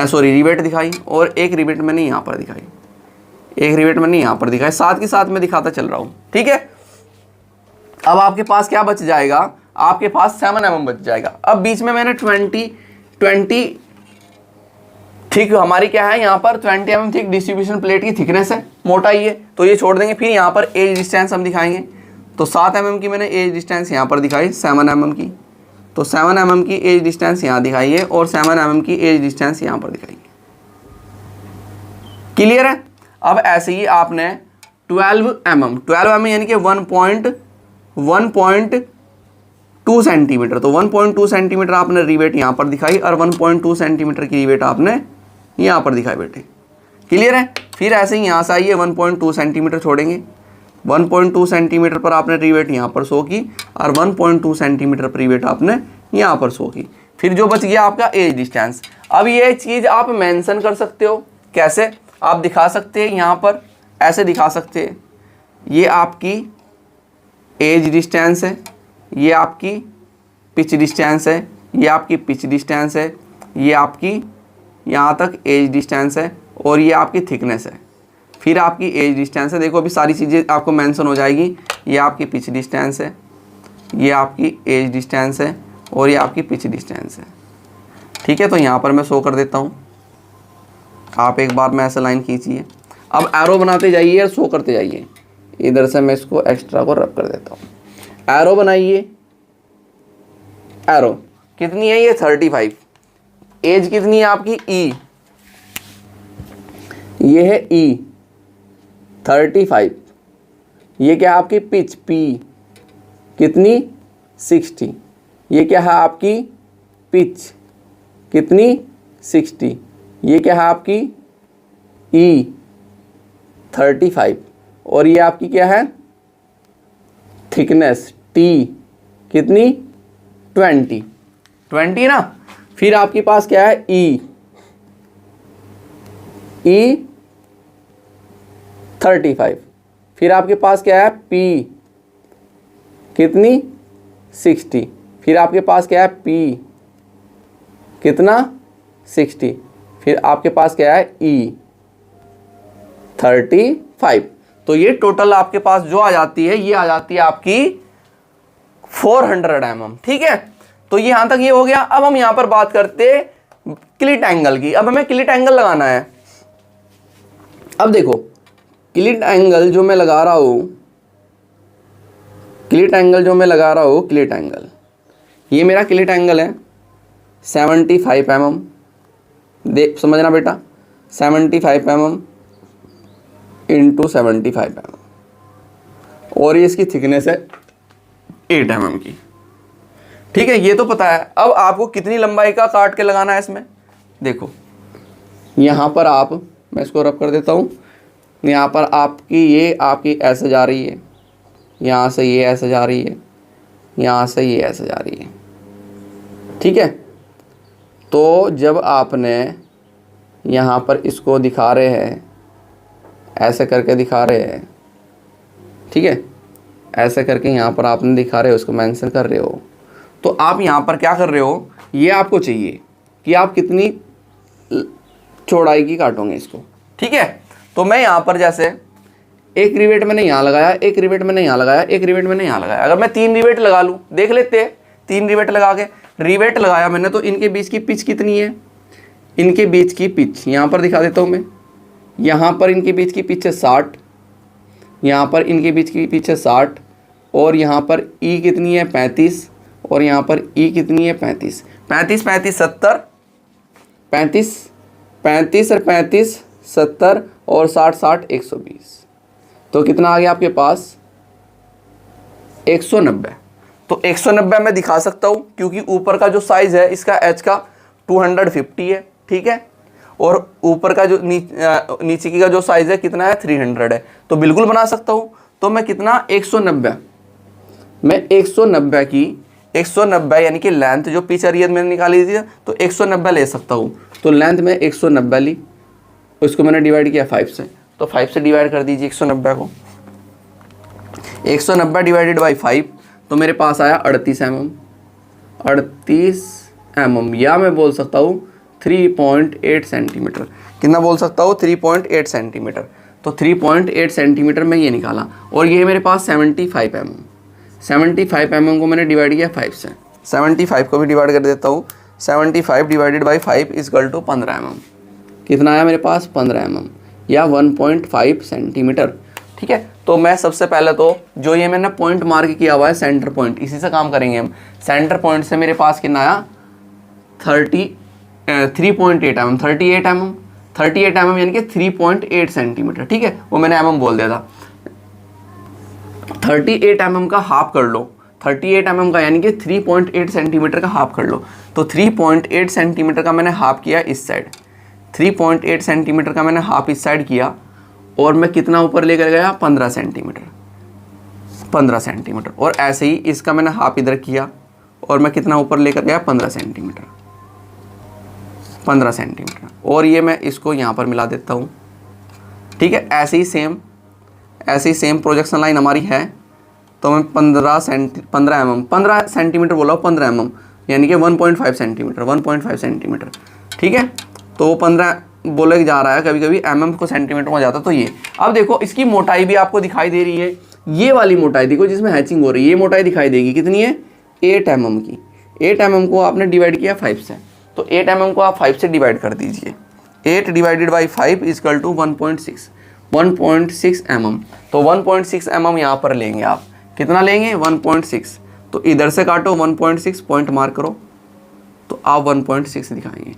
S1: सॉरी रिवेट दिखाई, और एक रिवेट मैंने यहाँ पर दिखाई, एक रिवेट मैंने यहाँ पर दिखाई, साथ के साथ मैं दिखाता चल रहा हूँ। ठीक है, अब आपके पास क्या बच जाएगा, आपके पास 7 mm बच जाएगा। अब बीच में मैंने 20 ठीक हमारी क्या है यहाँ पर 20 mm थिक डिस्ट्रीब्यूशन प्लेट की थिकनेस है, मोटाई है, तो ये छोड़ देंगे। फिर यहाँ पर एज डिस्टेंस हम दिखाएंगे, तो 7 mm की मैंने एज डिस्टेंस यहाँ पर दिखाई, 7 mm की, तो 7 mm की एज डिस्टेंस यहाँ दिखाई है और 7 mm की एज डिस्टेंस यहाँ पर दिखाई है। क्लियर है। अब ऐसे ही आपने 12 mm यानी कि 1.2 सेंटीमीटर, तो 1.2 सेंटीमीटर आपने रिवेट यहाँ पर दिखाई और 1.2 सेंटीमीटर की रिवेट आपने यहाँ पर दिखाई बेटे। क्लियर है। फिर ऐसे ही यहाँ से आइए 1.2 सेंटीमीटर छोड़ेंगे, 1.2 सेंटीमीटर पर आपने रिवेट यहाँ पर शो की और 1.2 सेंटीमीटर पर रिवेट आपने यहाँ पर शो की। फिर जो बच गया आपका एज डिस्टेंस। अब ये चीज़ आप मेंशन कर सकते हो, कैसे आप दिखा सकते हैं, यहाँ पर ऐसे दिखा सकते हैं, ये आपकी एज डिस्टेंस है, ये आपकी पिच डिस्टेंस है, ये आपकी पिच डिस्टेंस है, ये आपकी यहाँ तक एज डिस्टेंस है और ये आपकी थिकनेस है। फिर आपकी एज डिस्टेंस है, देखो अभी सारी चीज़ें आपको मेंशन हो जाएगी। ये आपकी पिच डिस्टेंस है, ये आपकी एज डिस्टेंस है और ये आपकी पिच डिस्टेंस है। ठीक है, तो यहाँ पर मैं शो कर देता हूँ, आप एक बार में ऐसा लाइन खींचिए। अब एरो बनाते जाइए और शो करते जाइए। इधर से मैं इसको एक्स्ट्रा को रब कर देता हूँ। एरो बनाइए, एरो कितनी है ये 35, एज कितनी है आपकी ई, ये है ई 35, ये क्या है आपकी पिच पी कितनी 60, ये क्या है आपकी पिच कितनी 60, ये क्या है आपकी ई 35 और ये आपकी क्या है थिकनेस टी कितनी 20 ना। फिर आपके पास क्या है ई 35, फिर आपके पास क्या है पी कितनी 60, फिर आपके पास क्या है पी कितना 60, फिर आपके पास क्या है ई 35। तो ये टोटल आपके पास जो आ जाती है, ये आ जाती है आपकी 400 mm। ठीक है, तो ये यहां तक ये हो गया। अब हम यहां पर बात करते क्लिट एंगल की। अब हमें क्लिट एंगल लगाना है। अब देखो क्लिट एंगल जो मैं लगा रहा हूं, क्लिट एंगल जो मैं लगा रहा हूं, क्लिट एंगल ये मेरा क्लिट एंगल है 75 mm। देख समझना बेटा, 75 mm इंटू 75 mm और ये इसकी थिकनेस है 8 mm की। ठीक है, ये तो पता है। अब आपको कितनी लंबाई का काट के लगाना है इसमें, देखो यहाँ पर आप, मैं इसको रब कर देता हूँ, यहाँ पर आपकी ये आपकी ऐसे जा रही है, यहाँ से ये ऐसे जा रही है, यहाँ से ये ऐसे जा रही है। ठीक है, तो जब आपने यहाँ पर इसको दिखा रहे हैं, ऐसे करके दिखा रहे हैं, ठीक है, ऐसे करके यहाँ पर आपने दिखा रहे हो, उसको मेंशन कर रहे हो, तो आप यहाँ पर क्या कर रहे हो, ये आपको चाहिए कि आप कितनी चौड़ाई की काटोगे इसको। ठीक है, तो मैं यहाँ पर जैसे एक रिवेट मैंने यहाँ लगाया, एक रिवेट मैंने यहाँ लगाया, एक रिवेट मैंने यहाँ लगाया। अगर मैं 3 रिवेट लगा लूँ, देख लेते हैं, 3 रिवेट लगा के रिवेट लगाया मैंने, तो इनके बीच की पिच कितनी है, इनके बीच की पिच यहाँ पर दिखा देता हूँ मैं। यहाँ पर इनके बीच की पिच है 60, यहाँ पर इनके बीच की पिच है 60 और यहाँ पर ई कितनी है 35 और यहाँ पर ई कितनी है 35, 35 35 70, 35 35 और 35 70 और 60 60 120, तो कितना आ गया आपके पास 190। तो 190 मैं दिखा सकता हूँ क्योंकि ऊपर का जो साइज़ है इसका एच का 250 है। ठीक है, और ऊपर का जो नीचे की का जो साइज़ है कितना है 300 है, तो बिल्कुल बना सकता हूँ। तो मैं कितना 190, मैं 190 की 190 यानी कि लेंथ जो पिच एरिया मैंने निकाली थी, तो 190 ले सकता हूँ। तो लेंथ में 190 ली, उसको मैंने डिवाइड किया 5 से, तो 5 से डिवाइड कर दीजिए 190 को, 190 डिवाइडेड बाई 5, तो मेरे पास आया 38 mm, 38 mm, या मैं बोल सकता हूँ 3.8 सेंटीमीटर। कितना बोल सकता हूँ? 3.8 सेंटीमीटर। तो 3.8 सेंटीमीटर में ये निकाला। और ये मेरे पास 75 mm, 75 mm को मैंने डिवाइड किया 5 से, 75 को भी डिवाइड कर देता हूँ। 75 divided by 5 is equal to 15 mm। कितना आया मेरे पास? 15 mm या 1.5 सेंटीमीटर। ठीक है, तो मैं सबसे पहले तो जो ये मैंने पॉइंट मार्क किया हुआ है सेंटर पॉइंट, इसी से काम करेंगे हम। सेंटर पॉइंट से मेरे पास कितना आया? 3.8 mm, 38 mm, 38 mm यानी कि 3.8 सेंटीमीटर। ठीक है, वो मैंने mm बोल दिया था। 38 mm का हाफ कर लो, 38 mm का यानी कि 3.8 सेंटीमीटर का हाफ कर लो। तो 3.8 सेंटीमीटर का मैंने हाफ किया इस साइड, 3.8 सेंटीमीटर का मैंने हाफ इस साइड किया, और मैं कितना ऊपर लेकर गया? 15 सेंटीमीटर, 15 सेंटीमीटर। और ऐसे ही इसका मैंने हाफ इधर किया, और मैं कितना ऊपर लेकर गया? 15 सेंटीमीटर, 15 सेंटीमीटर। और ये मैं इसको यहाँ पर मिला देता हूँ। ठीक है, ऐसे ही सेम प्रोजेक्शन लाइन हमारी है। तो मैं 15 सेंटीमीटर बोला हूँ, 15 mm यानी कि 1.5 सेंटीमीटर, 1.5 सेंटीमीटर। ठीक है, तो 15 बोले जा रहा है, कभी कभी mm को सेंटीमीटर में जाता है। तो ये अब देखो, इसकी मोटाई भी आपको दिखाई दे रही है। ये वाली मोटाई देखो जिसमें हैचिंग हो रही है, ये मोटाई दिखाई देगी। कितनी है? 8 mm की। 8 mm को आपने डिवाइड किया 5 से, तो 8 mm को आप 5 से डिवाइड कर दीजिए। 8 divided by 5 is equal to 1.6 mm। तो 1.6 mm यहाँ पर लेंगे आप। कितना लेंगे? 1.6। तो इधर से काटो 1.6, पॉइंट मार्क करो, तो आप 1.6 दिखाएंगे।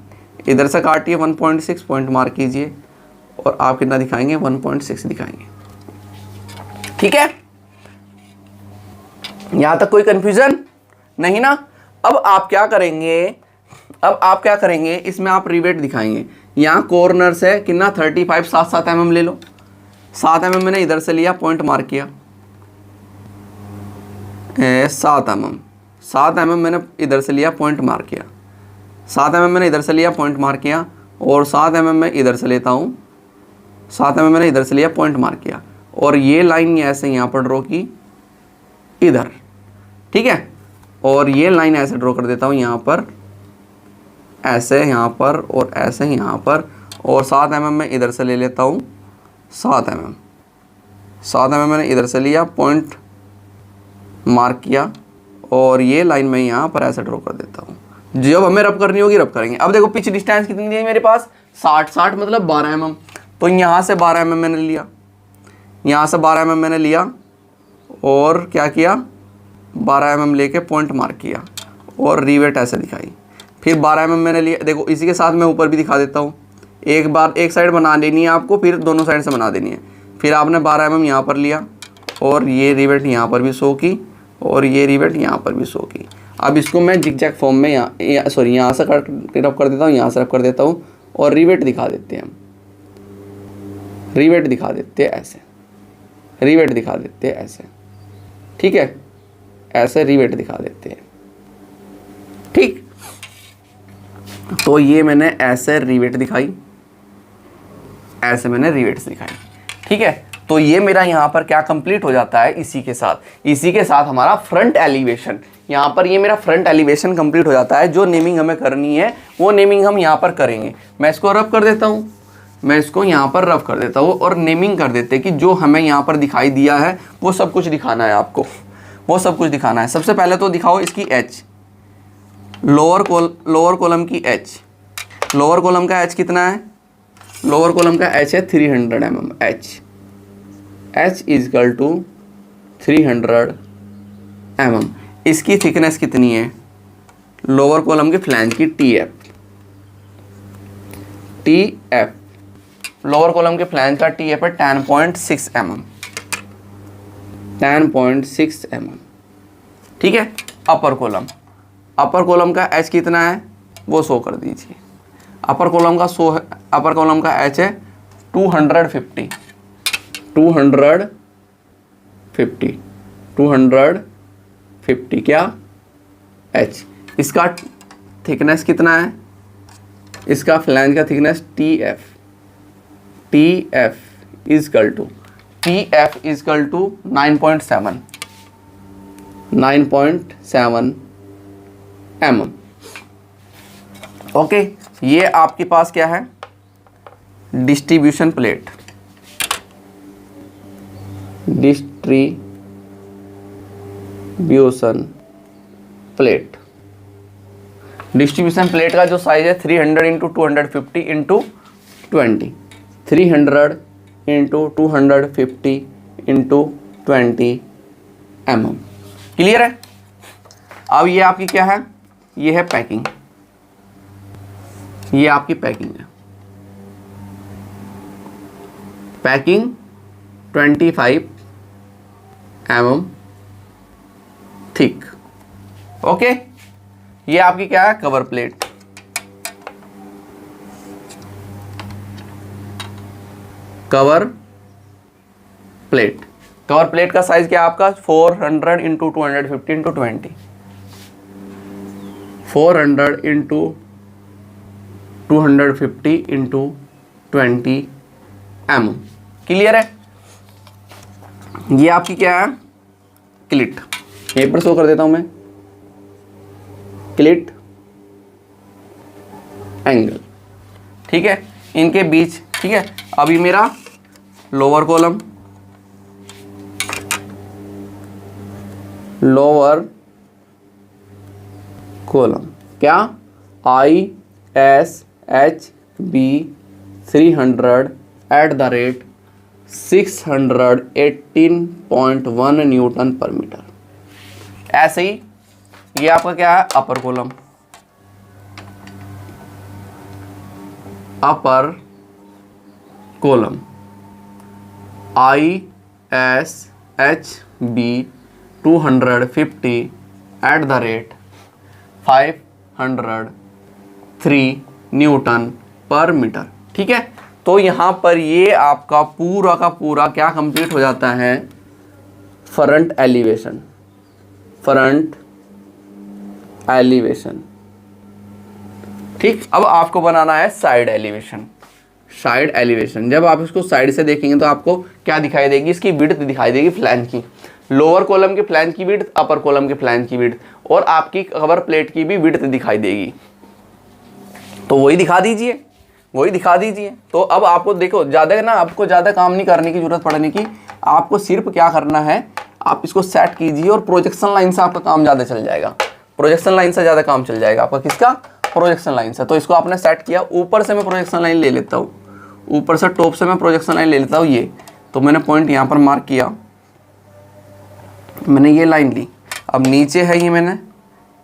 S1: इधर से काटिए 1.6, पॉइंट मार्क कीजिए, और आप कितना दिखाएंगे? 1.6 दिखाएंगे। ठीक है, यहां तक कोई कंफ्यूजन नहीं ना? अब आप क्या करेंगे, इसमें आप रिवेट दिखाएंगे। यहाँ कॉर्नर से कितना? 35, 7 mm ले लो। 7 mm मैंने इधर से लिया, पॉइंट मार्क किया। 7 mm मैंने इधर से लिया, पॉइंट मार्क किया। 7 mm मैंने इधर से लिया, पॉइंट मार्क किया। और 7 mm मैं इधर से लेता हूँ, 7 mm मैंने इधर से लिया, पॉइंट मार्क किया। और ये लाइन ऐसे यहाँ पर ड्रॉ की इधर। ठीक है, और ये लाइन ऐसे ड्रॉ कर देता हूँ यहाँ पर, ऐसे यहाँ पर, और ऐसे यहाँ पर। और 7 mm मैं इधर से ले लेता हूँ, 7 mm मैंने इधर से लिया, पॉइंट मार्क किया, और ये लाइन मैं यहाँ पर ऐसे ड्रॉ कर देता हूँ। जब हमें रब करनी होगी रब करेंगे। अब देखो पिच डिस्टेंस कितनी दी है मेरे पास? 60 मतलब 12 mm। तो यहाँ से 12 mm मैंने लिया, यहाँ से 12 mm मैंने लिया, और क्या किया? 12 mm लेके पॉइंट मार्क किया, और रिवेट ऐसे दिखाई। फिर 12 mm मैंने लिया। देखो इसी के साथ मैं ऊपर भी दिखा देता हूँ। एक बार एक साइड बना लेनी है आपको, फिर दोनों साइड से बना देनी है। फिर आपने 12 mm यहाँ पर लिया, और ये रिवेट यहाँ पर भी शो की, और ये रिवेट यहाँ पर भी शो की। अब इसको मैं जिगजैग फॉर्म में यहाँ से रब कर देता हूँ, यहाँ से रब कर देता हूँ, और रिवेट दिखा देते हैं हम। रिवेट दिखा देते हैं ऐसे, रिवेट दिखा देते हैं ऐसे। ठीक है, ऐसे रिवेट दिखा देते हैं। ठीक, तो ये मैंने ऐसे रिवेट दिखाई, ऐसे मैंने रिवेट्स दिखाई। ठीक है, तो ये मेरा यहाँ पर क्या कंप्लीट हो जाता है? इसी के साथ हमारा फ्रंट एलिवेशन, यहाँ पर ये मेरा फ्रंट एलिवेशन कंप्लीट हो जाता है। जो नेमिंग हमें करनी है वो नेमिंग हम यहाँ पर करेंगे। मैं इसको रब कर देता हूँ, मैं इसको यहाँ पर रब कर देता हूँ, और नेमिंग कर देते हैं कि जो हमें यहाँ पर दिखाई दिया है वो सब कुछ दिखाना है आपको, वो सब कुछ दिखाना है। सबसे पहले तो दिखाओ इसकी एच, लोअर कॉलम की एच। लोअर कॉलम का एच कितना है? लोअर कॉलम का एच है 300 mm। H is equal to 300 mm। इसकी थिकनेस कितनी है? लोअर कॉलम के फ्लैंज की टीएफ, लोअर कॉलम के फ्लैंज का टीएफ है 10.6 mm, 10.6 mm। ठीक है, अपर कॉलम का एच कितना है वो शो कर दीजिए। अपर कॉलम का एच है 250 क्या एच। इसका थिकनेस कितना है? इसका फ्लैंज का thickness TF is equal to 9.7 9.7 mm। Okay, ये आपके पास क्या है, distribution plate. Distribution plate, distribution plate का जो साइज है 300 into 250 into 20, 300 into 250 into 20 mm। Clear है। अब ये आपकी क्या है, ये है पैकिंग, ये आपकी पैकिंग है। Packing 25 mm thick. ओके, ये आपकी क्या है, cover plate. Cover plate, cover plate का साइज क्या है आपका 400 into 250 into 20, 400 into 250 into 20 mm। Clear है। ये आपकी क्या है, क्लिट। यहीं पर शो कर देता हूं मैं, क्लिट एंगल। ठीक है, इनके बीच। ठीक है, अभी मेरा लोअर कॉलम, लोअर कॉलम क्या, ISHB 300 @ 618.1 न्यूटन पर मीटर। ऐसे ही ये आपका क्या है, अपर कॉलम, अपर कॉलम ISHB 250 @ 503 न्यूटन पर मीटर। ठीक है, तो यहाँ पर ये आपका पूरा का पूरा क्या कंप्लीट हो जाता है, फ्रंट एलिवेशन, फ्रंट एलिवेशन। ठीक, अब आपको बनाना है साइड एलिवेशन। साइड एलिवेशन, जब आप इसको साइड से देखेंगे तो आपको क्या दिखाई देगी, इसकी विड्थ दिखाई देगी फ्लैंज की, लोअर कॉलम के फ्लैंज की विड्थ, अपर कॉलम के फ्लैंज की विड्थ, और आपकी कवर प्लेट की भी विड्थ दिखाई देगी। तो वही दिखा दीजिए, वही दिखा दीजिए। तो अब आपको देखो, ज़्यादा ना, आपको ज़्यादा काम नहीं करने की जरूरत पड़ने की, आपको सिर्फ क्या करना है, आप इसको सेट कीजिए और प्रोजेक्शन लाइन से आपका काम ज़्यादा चल जाएगा। प्रोजेक्शन लाइन से ज़्यादा काम चल जाएगा आपका, किसका, प्रोजेक्शन लाइन से। तो इसको आपने सेट किया, ऊपर से मैं प्रोजेक्शन लाइन ले लेता हूँ, ऊपर से टॉप से मैं प्रोजेक्शन लाइन ले लेता हूँ। ये तो मैंने पॉइंट यहाँ पर मार्क किया, मैंने ये लाइन ली। अब नीचे है ये, मैंने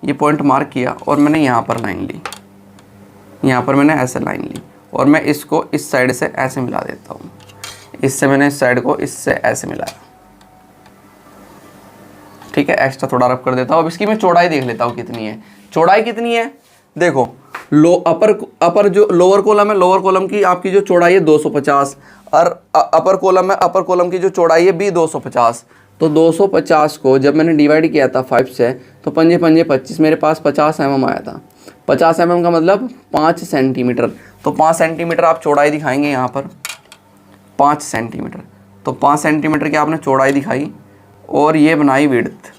S1: ये पॉइंट मार्क किया और मैंने यहाँ पर लाइन ली, यहाँ पर मैंने ऐसे लाइन ली और मैं इसको इस साइड से ऐसे मिला देता हूँ, इससे मैंने इस साइड को इससे ऐसे मिलाया। ठीक है, एक्स्ट्रा थोड़ा रफ कर देता हूँ। अब इसकी मैं चौड़ाई देख लेता हूँ कितनी है। चौड़ाई कितनी है, देखो, अपर जो लोअर कॉलम है, लोअर कॉलम की आपकी जो चौड़ाई है 250, और अपर कॉलम है, अपर कॉलम की जो चौड़ाई है भी 250। तो 250 को जब मैंने डिवाइड किया था 5 से, तो 5 पंजे 25, मेरे पास 50 mm आया था। 50 mm का मतलब 5 सेंटीमीटर। तो 5 सेंटीमीटर आप चौड़ाई दिखाएंगे यहाँ पर, 5 सेंटीमीटर। तो 5 सेंटीमीटर की आपने चौड़ाई दिखाई और ये बनाई विड्थ,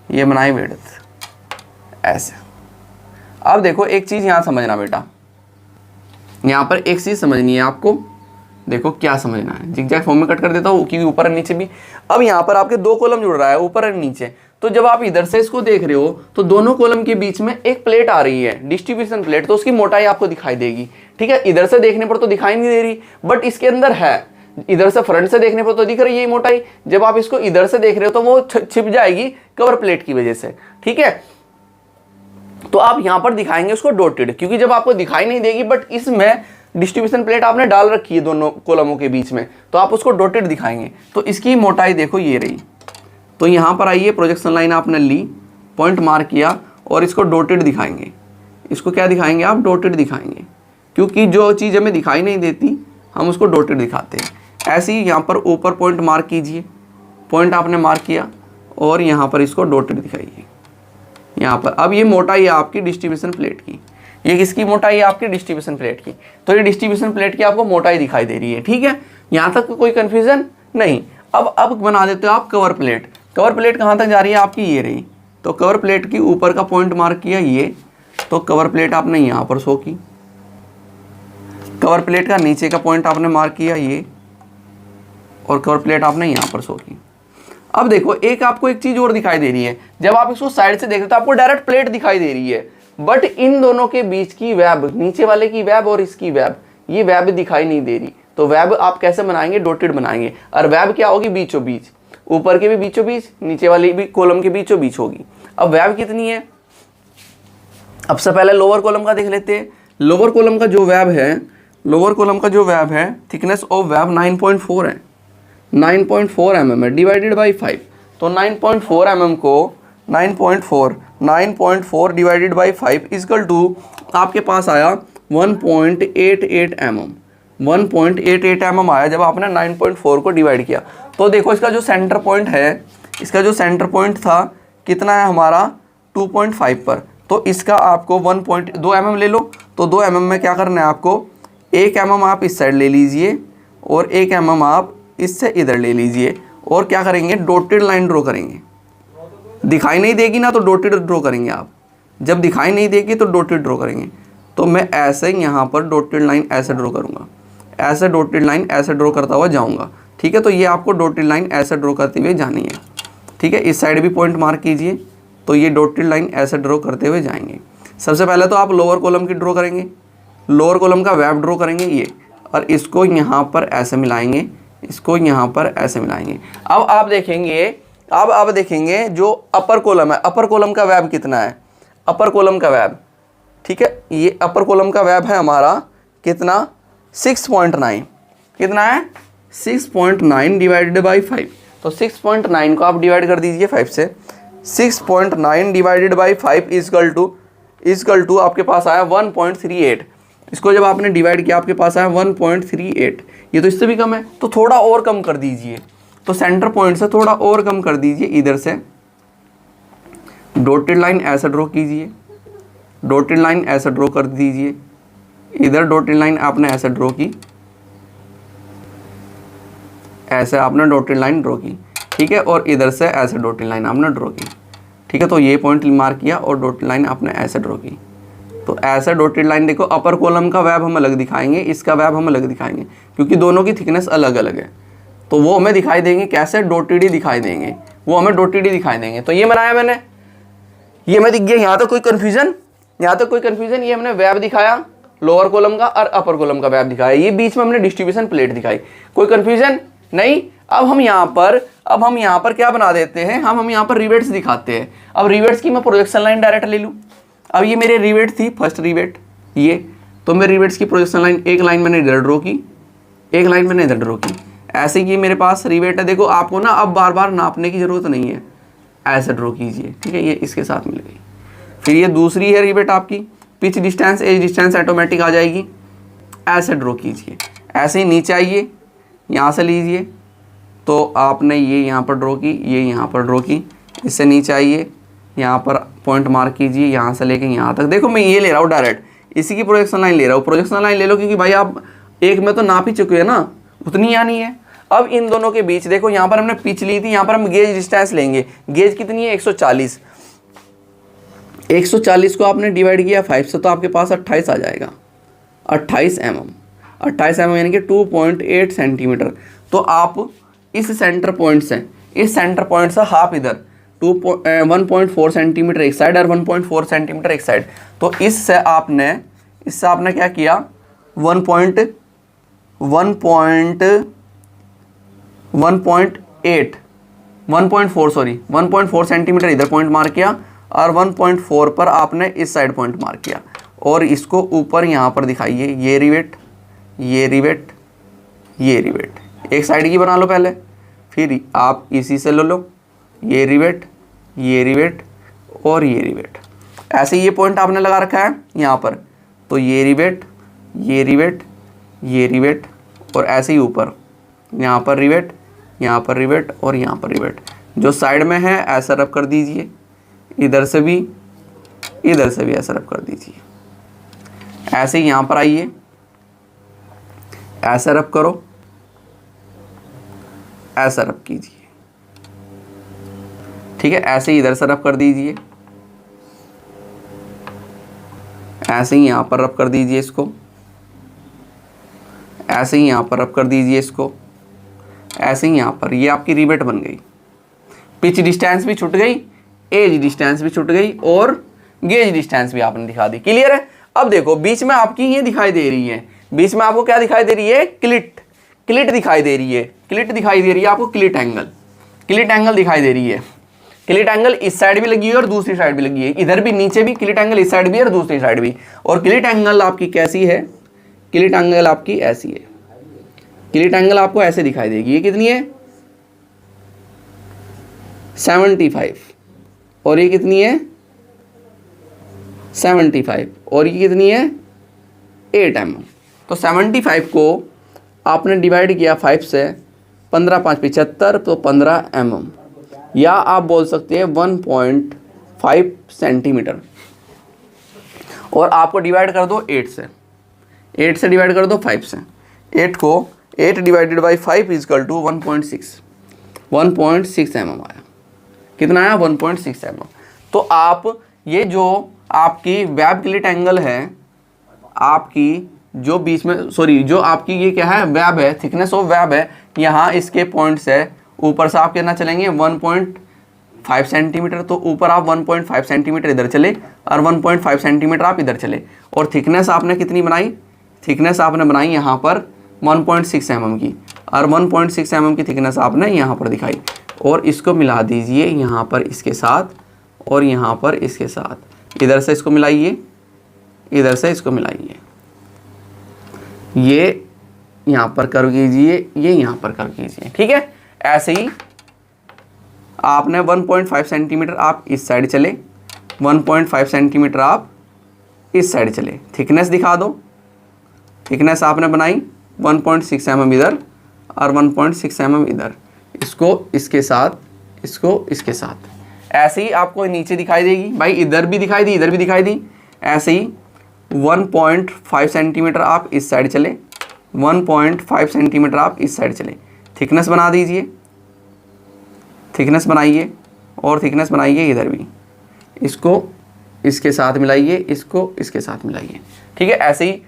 S1: ये बनाई विड्थ ऐसे। अब देखो एक चीज़ यहाँ समझना बेटा, यहाँ पर एक चीज़ समझनी है आपको। देखो क्या समझना है, जिगजैग फॉर्म में कट कर देता हूँ क्योंकि ऊपर और नीचे भी। अब यहाँ पर आपके 2 कॉलम जुड़ रहा है, ऊपर और नीचे। तो जब आप इधर से इसको देख रहे हो तो दोनों कॉलम के बीच में एक प्लेट आ रही है, डिस्ट्रीब्यूशन प्लेट, तो उसकी मोटाई आपको दिखाई देगी। ठीक है, इधर से देखने पर तो दिखाई नहीं दे रही, बट इसके अंदर है। इधर से फ्रंट से देखने पर तो दिख रही है मोटाई, जब आप इसको इधर से देख रहे हो तो वो छिप जाएगी कवर प्लेट की वजह से। ठीक है, तो आप यहां पर दिखाएंगे उसको डॉटेड, क्योंकि जब आपको दिखाई नहीं देगी, बट इसमें डिस्ट्रीब्यूशन प्लेट आपने डाल रखी है दोनों कॉलमों के बीच में, तो आप उसको डॉटेड दिखाएंगे। तो इसकी मोटाई देखो ये रही। तो यहां पर आइए, प्रोजेक्शन लाइन आपने ली, पॉइंट मार्क किया और इसको डॉटेड दिखाएंगे। इसको क्या दिखाएंगे आप, डॉटेड दिखाएंगे, क्योंकि जो चीज़ हमें दिखाई नहीं देती हम उसको डॉटेड दिखाते हैं। ऐसे ही यहाँ पर ऊपर पॉइंट मार्क कीजिए, पॉइंट आपने मार्क किया और यहाँ पर इसको डॉटेड दिखाइए यहाँ पर। अब ये मोटाई है आपकी डिस्ट्रीब्यूशन प्लेट की, ये किसकी मोटाई है, आपकी डिस्ट्रीब्यूशन प्लेट की। तो ये डिस्ट्रीब्यूशन प्लेट की आपको मोटाई दिखाई दे रही है। ठीक है, यहाँ तक कोई कन्फ्यूजन नहीं। अब बना देते हो आप कवर प्लेट। कवर प्लेट कहाँ तक जा रही है आपकी, ये रही। तो कवर प्लेट की ऊपर का पॉइंट मार्क किया ये, तो कवर प्लेट आपने यहाँ पर शो की। कवर प्लेट का नीचे का पॉइंट आपने मार्क किया ये, और कवर प्लेट आपने यहाँ पर शो की। अब देखो एक आपको एक चीज और दिखाई दे रही है, जब आप इसको साइड से देखते हो तो आपको डायरेक्ट प्लेट दिखाई दे रही है, बट इन दोनों के बीच की वेब, नीचे वाले की वेब और इसकी वेब, ये वेब दिखाई नहीं दे रही। तो वेब आप कैसे बनाएंगे, डॉटेड बनाएंगे। और वेब क्या होगी, बीचों बीच, ऊपर के भी बीचों बीच, नीचे वाली भी कॉलम के बीचों बीच होगी। अब वेब कितनी है, अब से पहले लोअर कॉलम का देख लेते हैं। लोअर कॉलम का जो वेब है, लोअर कॉलम का जो वेब है, थिकनेस ऑफ वेब 9.4 है, 9.4 mm है, डिवाइडेड बाई 5। तो 9.4 mm को 9.4 डिवाइडेड बाई 5 इक्वल टू आपके पास आया 1.88 mm। 1.88 mm आया जब आपने 9.4 को डिवाइड किया। तो देखो इसका जो सेंटर पॉइंट है, इसका जो सेंटर पॉइंट था कितना है हमारा 2.5 पर। तो इसका आपको 1.2 mm ले लो। तो 2 mm में क्या करना है आपको, 1 mm आप इस साइड ले लीजिए और 1 mm आप इससे इधर ले लीजिए, और क्या करेंगे, डॉटेड लाइन ड्रॉ करेंगे। दिखाई नहीं देगी ना तो डॉटेड ड्रॉ करेंगे आप, जब दिखाई नहीं देगी तो डॉटेड ड्रॉ करेंगे। तो मैं ऐसे यहाँ पर डॉटेड लाइन ऐसे ड्रॉ करूँगा, ऐसे डॉटेड लाइन ऐसे ड्रॉ करता हुआ जाऊँगा। ठीक है, तो ये आपको डॉटेड लाइन ऐसे ड्रॉ करते हुए जानी है। ठीक है, इस साइड भी पॉइंट मार्क कीजिए। तो ये डॉटेड लाइन ऐसे ड्रॉ करते हुए जाएंगे। सबसे पहले तो आप लोअर कॉलम की ड्रॉ करेंगे, लोअर कॉलम का वेब ड्रॉ करेंगे ये, और इसको यहाँ पर ऐसे मिलाएंगे, इसको यहाँ पर ऐसे मिलाएंगे। अब आप देखेंगे, अब आप देखेंगे जो अपर कॉलम है, अपर कॉलम का वेब कितना है, अपर कॉलम का वेब, ठीक है, ये अपर कॉलम का वेब है हमारा कितना, 6.9। कितना है, 6.9 डिवाइडेड बाई 5। तो 6.9 को आप डिवाइड कर दीजिए 5 से। 6.9 डिवाइडेड बाई 5 इक्वल टू आपके पास आया 1.38। इसको जब आपने डिवाइड किया आपके पास आया 1.38। ये तो इससे भी कम है, तो थोड़ा और कम कर दीजिए। तो सेंटर पॉइंट से थोड़ा और कम कर दीजिए, इधर से डॉटेड लाइन ऐसे ड्रॉ कीजिए, डॉटेड लाइन ऐसे ड्रॉ कर दीजिए, इधर डॉटेड लाइन आपने ऐसे ड्रॉ की, ऐसे आपने डॉटेड लाइन ड्रॉ की। ठीक है, और इधर से ऐसे डॉटेड लाइन आपने ड्रॉ की। ठीक है, तो ये पॉइंट मार्क किया और डॉटेड लाइन आपने ऐसे ड्रॉ की। तो ऐसे डॉटेड लाइन देखो, अपर कॉलम का वेब हम अलग दिखाएंगे, इसका वेब हम अलग दिखाएंगे, क्योंकि दोनों की थिकनेस अलग अलग है। तो वो हमें दिखाई देंगे कैसे, डॉटेड ही दिखाई देंगे, वो हमें डॉटेड ही दिखाई देंगे। तो ये बनाया मैंने, ये मैं दिख गया। यहाँ तो कोई कन्फ्यूजन, यहाँ तो कोई कन्फ्यूजन। ये हमने वेब दिखाया लोअर कॉलम का और अपर कॉलम का वेब दिखाया, ये बीच में हमने डिस्ट्रीब्यूशन प्लेट दिखाई, कोई कन्फ्यूजन नहीं। अब हम यहाँ पर क्या बना देते हैं, हम यहाँ पर रिवेट्स दिखाते हैं। अब रिवेट्स की मैं प्रोजेक्शन लाइन डायरेक्ट ले लूँ। अब ये मेरे रिवेट थी, फर्स्ट रिवेट ये, तो मैं रिवेट्स की प्रोजेक्शन लाइन, एक लाइन मैंने इधर ड्रॉ की, एक लाइन मैंने इधर ड्रॉ की। ऐसे ही मेरे पास रिवेट है। देखो आपको ना अब बार बार नापने की जरूरत नहीं है, ऐसे ड्रॉ कीजिए। ठीक है, ये इसके साथ मिल गई। फिर ये दूसरी है रिवेट आपकी, pitch distance edge distance automatic आ जाएगी, ऐसे ड्रॉ कीजिए। ऐसे ही नीचे आइए, यहाँ से लीजिए, तो आपने ये यहाँ पर ड्रॉ की, ये यहाँ पर ड्रॉ की। इससे नीचे आइए, यहाँ पर पॉइंट मार्क कीजिए, यहाँ से लेके यहाँ तक। देखो मैं ये ले रहा हूँ डायरेक्ट, इसी की प्रोजेक्शन लाइन ले रहा हूँ। प्रोजेक्शन लाइन ले लो, क्योंकि भाई आप एक में तो नाप ही चुके हैं ना, उतनी आनी है। अब इन दोनों के बीच देखो, यहाँ पर हमने पिच ली थी, यहाँ पर हम गेज डिस्टेंस लेंगे। गेज कितनी है, 140। 140 को आपने डिवाइड किया 5 से, तो आपके पास 28 आ जाएगा, 28 mm। 28 mm यानी कि 2.8 सेंटीमीटर। तो आप इस सेंटर पॉइंट से, इस सेंटर पॉइंट से हाफ इधर 1.4 सेंटीमीटर एक साइड और 1.4 सेंटीमीटर एक साइड। तो इससे आपने क्या किया, 1.4 सेंटीमीटर इधर पॉइंट मार्क किया, और 1.4 पर आपने इस साइड पॉइंट मार्क किया, और इसको ऊपर यहाँ पर दिखाइए। ये रिवेट, ये रिवेट, ये रिवेट, एक साइड की बना लो पहले, फिर आप इसी से ले लो, ये रिवेट, ये रिवेट और ये रिवेट। ऐसे ये पॉइंट आपने लगा रखा है यहाँ पर। तो ये रिवेट, ये रिवेट, ये रिवेट, और ऐसे ही ऊपर यहाँ पर रिवेट, यहाँ पर रिवेट और यहाँ पर रिवेट। जो साइड में है ऐसा रब कर दीजिए, इधर से भी, इधर से भी ऐसा रब कर दीजिए। ऐसे ही यहाँ पर आइए, ऐसा रब करो, ऐसा रब कीजिए। ठीक है, ऐसे ही इधर से रब कर दीजिए, ऐसे ही यहाँ पर रब कर दीजिए इसको, ऐसे ही यहाँ पर रब कर दीजिए इसको, ऐसे ही यहाँ पर। ये आपकी रिवेट बन गई। पिच डिस्टेंस भी छूट गई, एज डिस्टेंस भी छूट गई और गेज डिस्टेंस भी आपने दिखा दी। क्लियर है। अब देखो बीच में आपकी ये दिखाई दे रही है, बीच में आपको क्या दिखाई दे रही है, क्लिट, क्लिट दिखाई दे रही है, क्लिट दिखाई दे रही है आपको, क्लिट एंगल, क्लिट एंगल दिखाई दे रही है। क्लिट एंगल इस साइड भी लगी है और दूसरी साइड भी लगी है, इधर भी नीचे भी क्लिट एंगल इस साइड भी और दूसरी साइड भी। और क्लिट एंगल आपकी कैसी है, क्लिट एंगल आपकी ऐसी है, क्लिट एंगल आपको ऐसे दिखाई देगी। ये कितनी है 75 और ये कितनी है 75 और ये कितनी है 8 mm। तो 75 को आपने डिवाइड किया 5 से, 15 5 75 तो 15 mm, या आप बोल सकते हैं 1.5 सेंटीमीटर। और आपको डिवाइड कर दो 8 से, 8 से डिवाइड कर दो 5 से, 8 को 8 divided by 5 is equal to 1.6 mm आया। कितना आया 1.6 mm। तो आप ये जो आपकी वेब क्लिट एंगल है, आपकी जो बीच में सॉरी जो आपकी ये क्या है वेब है, थिकनेस ऑफ वेब है, यहाँ इसके पॉइंट्स है, ऊपर से आप कितना चलेंगे 1.5 सेंटीमीटर, तो ऊपर आप 1.5 सेंटीमीटर इधर चले और 1.5 सेंटीमीटर आप इधर चले। और थिकनेस आपने कितनी बनाई, थिकनेस आपने बनाई यहाँ पर 1.6 mm की, और 1.6 mm की थिकनेस आपने यहाँ पर दिखाई। और इसको मिला दीजिए यहाँ पर इसके साथ और यहाँ पर इसके साथ, इधर से इसको मिलाइए, इधर से इसको मिलाइए, ये यहाँ पर कर्व कीजिए, ये यहाँ पर कर्व कीजिए। ठीक है, ऐसे ही आपने 1.5 सेंटीमीटर आप इस साइड चले, 1.5 सेंटीमीटर आप इस साइड चले, थिकनेस दिखा दो। थिकनेस आपने बनाई 1.6 mm इधर और 1.6 mm इधर, इसको इसके साथ, इसको इसके साथ। ऐसे ही आपको नीचे दिखाई देगी भाई, इधर भी दिखाई दी, इधर भी दिखाई दी। ऐसे ही 1.5 सेंटीमीटर आप इस साइड चले, 1.5 सेंटीमीटर आप इस साइड चले, थिकनेस बना दीजिए, थिकनेस बनाइए और थिकनेस बनाइए इधर भी, इसको इसके साथ मिलाइए, इसको इसके साथ मिलाइए। ठीक है, ऐसे ही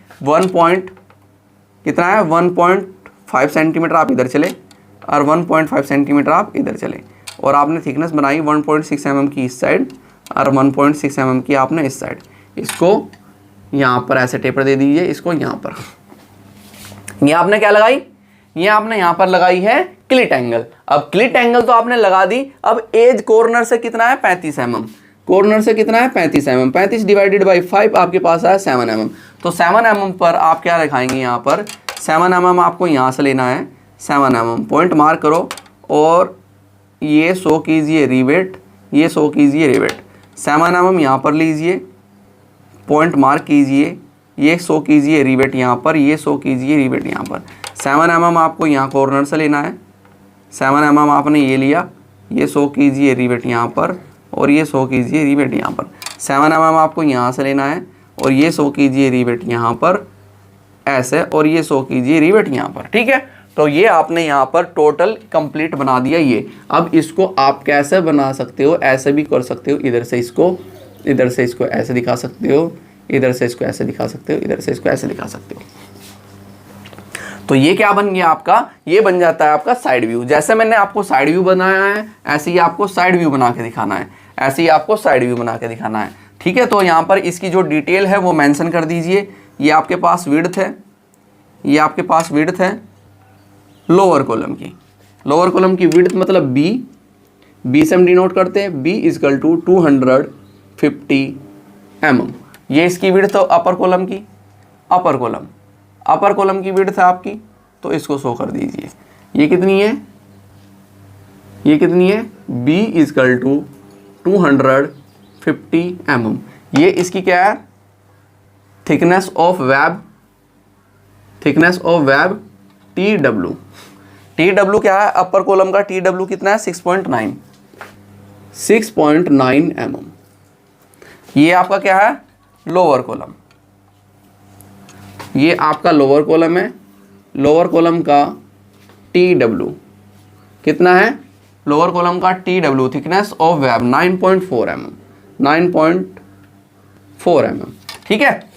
S1: कितना है 1.5 सेंटीमीटर आप इधर चले और 1.5 सेंटीमीटर आप इधर चले, और आपने थिकनेस बनाई 1.6 mm की इस साइड और 1.6 mm की आपने इस साइड। इसको यहाँ पर ऐसे टेपर दे दीजिए, इसको यहाँ पर। ये आपने क्या लगाई, ये आपने यहाँ पर लगाई है क्लिट एंगल। अब क्लिट एंगल तो आपने लगा दी, अब एज कॉर्नर से कितना है 35 mm, कॉर्नर से कितना है 35 mm, 35 डिवाइडेड बाई 5 आपके पास आया 7 mm। तो 7 mm पर आप क्या दिखाएंगे, यहाँ पर 7 mm आपको यहाँ से लेना है, 7 mm पॉइंट मार्क करो और ये शो कीजिए रिवेट, ये शो कीजिए रिवेट। 7 mm यहाँ पर लीजिए, पॉइंट मार्क कीजिए, ये शो कीजिए रिवेट यहाँ पर, ये शो कीजिए रिवेट यहाँ पर। 7 mm आपको यहाँ कॉर्नर से लेना है, 7 mm आपने ये लिया, ये शो कीजिए रिवेट यहाँ पर और ये शो कीजिए रिवेट यहाँ पर। 7 mm आपको यहाँ से लेना है और ये शो कीजिए रिवेट यहाँ पर ऐसे, और ये शो कीजिए रिवेट यहाँ पर। ठीक है, तो ये आपने यहाँ पर टोटल कंप्लीट बना दिया ये। अब इसको आप कैसे बना सकते हो, ऐसे भी कर सकते हो, इधर से इसको ऐसे दिखा सकते हो, इधर से इसको ऐसे दिखा सकते हो, इधर से इसको ऐसे दिखा सकते हो। तो ये क्या बन गया आपका, ये बन जाता है आपका साइड व्यू। जैसे मैंने आपको साइड व्यू बनाया है, ऐसे ही आपको साइड व्यू बना के दिखाना है, ऐसे ही आपको साइड व्यू बना के दिखाना है। ठीक है, तो यहाँ पर इसकी जो डिटेल है वो मेंशन कर दीजिए। ये आपके पास विड्थ है, ये आपके पास विड्थ है लोअर कॉलम की, लोअर कॉलम की विड्थ मतलब बी से हम डिनोट करते हैं, बी इजकल टू 250 mm। ये इसकी विड्थ है अपर कॉलम की, अपर कॉलम की विड्थ है आपकी, तो इसको शो कर दीजिए। ये कितनी है, ये कितनी है, बी इजकल टू 250 mm। ये इसकी क्या है, thickness of web T W क्या है, अपर कॉलम का टी डब्ल्यू कितना है 6.9 mm। ये आपका क्या है लोअर कॉलम, ये आपका लोअर कॉलम है, लोअर कॉलम का टी डब्ल्यू कितना है लोअर कॉलम का TW thickness of web 9.4 mm, 9.4 mm, ठीक है।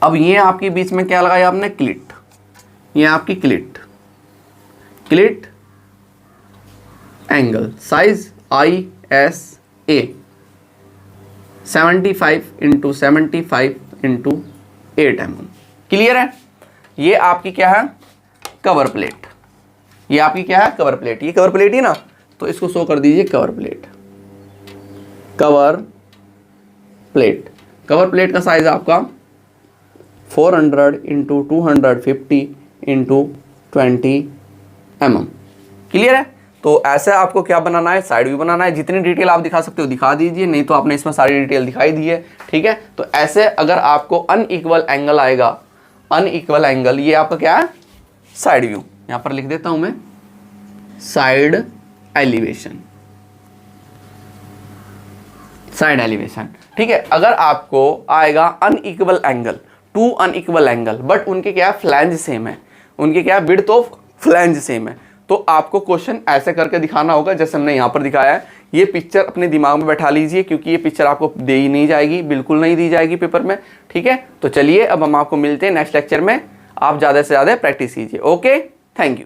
S1: अब ये आपके बीच में क्या लगाया आपने, क्लिट, ये आपकी cleat angle, size ISA 75x75x8 mm, clear है। ये आपकी क्या है, कवर प्लेट, ये आपकी क्या है, कवर प्लेट, ये कवर प्लेट ही ना, तो इसको शो कर दीजिए कवर प्लेट। कवर प्लेट का साइज आपका 400x250x20 mm, क्लियर है। तो ऐसे आपको क्या बनाना है, साइड व्यू बनाना है। जितनी डिटेल आप दिखा सकते हो दिखा दीजिए, नहीं तो आपने इसमें सारी डिटेल दिखाई दी है, ठीक है। तो ऐसे अगर आपको अनइक्वल एंगल आएगा, अनइक्वल एंगल, ये आपका क्या है, साइड व्यू, यहां पर लिख देता हूं मैं, साइड एलिवेशन, साइड एलिवेशन, ठीक है। अगर आपको आएगा unequal angle, two unequal angle, but उनके क्या फ्लैंज सेम है, उनके क्या विड्थ ऑफ फ्लैंज सेम है, तो आपको क्वेश्चन ऐसे करके दिखाना होगा जैसे हमने यहाँ पर दिखाया है। ये पिक्चर अपने दिमाग में बैठा लीजिए, क्योंकि ये पिक्चर आपको दी ही नहीं जाएगी, बिल्कुल नहीं दी जाएगी पेपर में, ठीक है। तो चलिए अब हम आपको मिलते हैं नेक्स्ट लेक्चर में, आप ज़्यादा से ज़्यादा प्रैक्टिस कीजिए। Okay, thank you.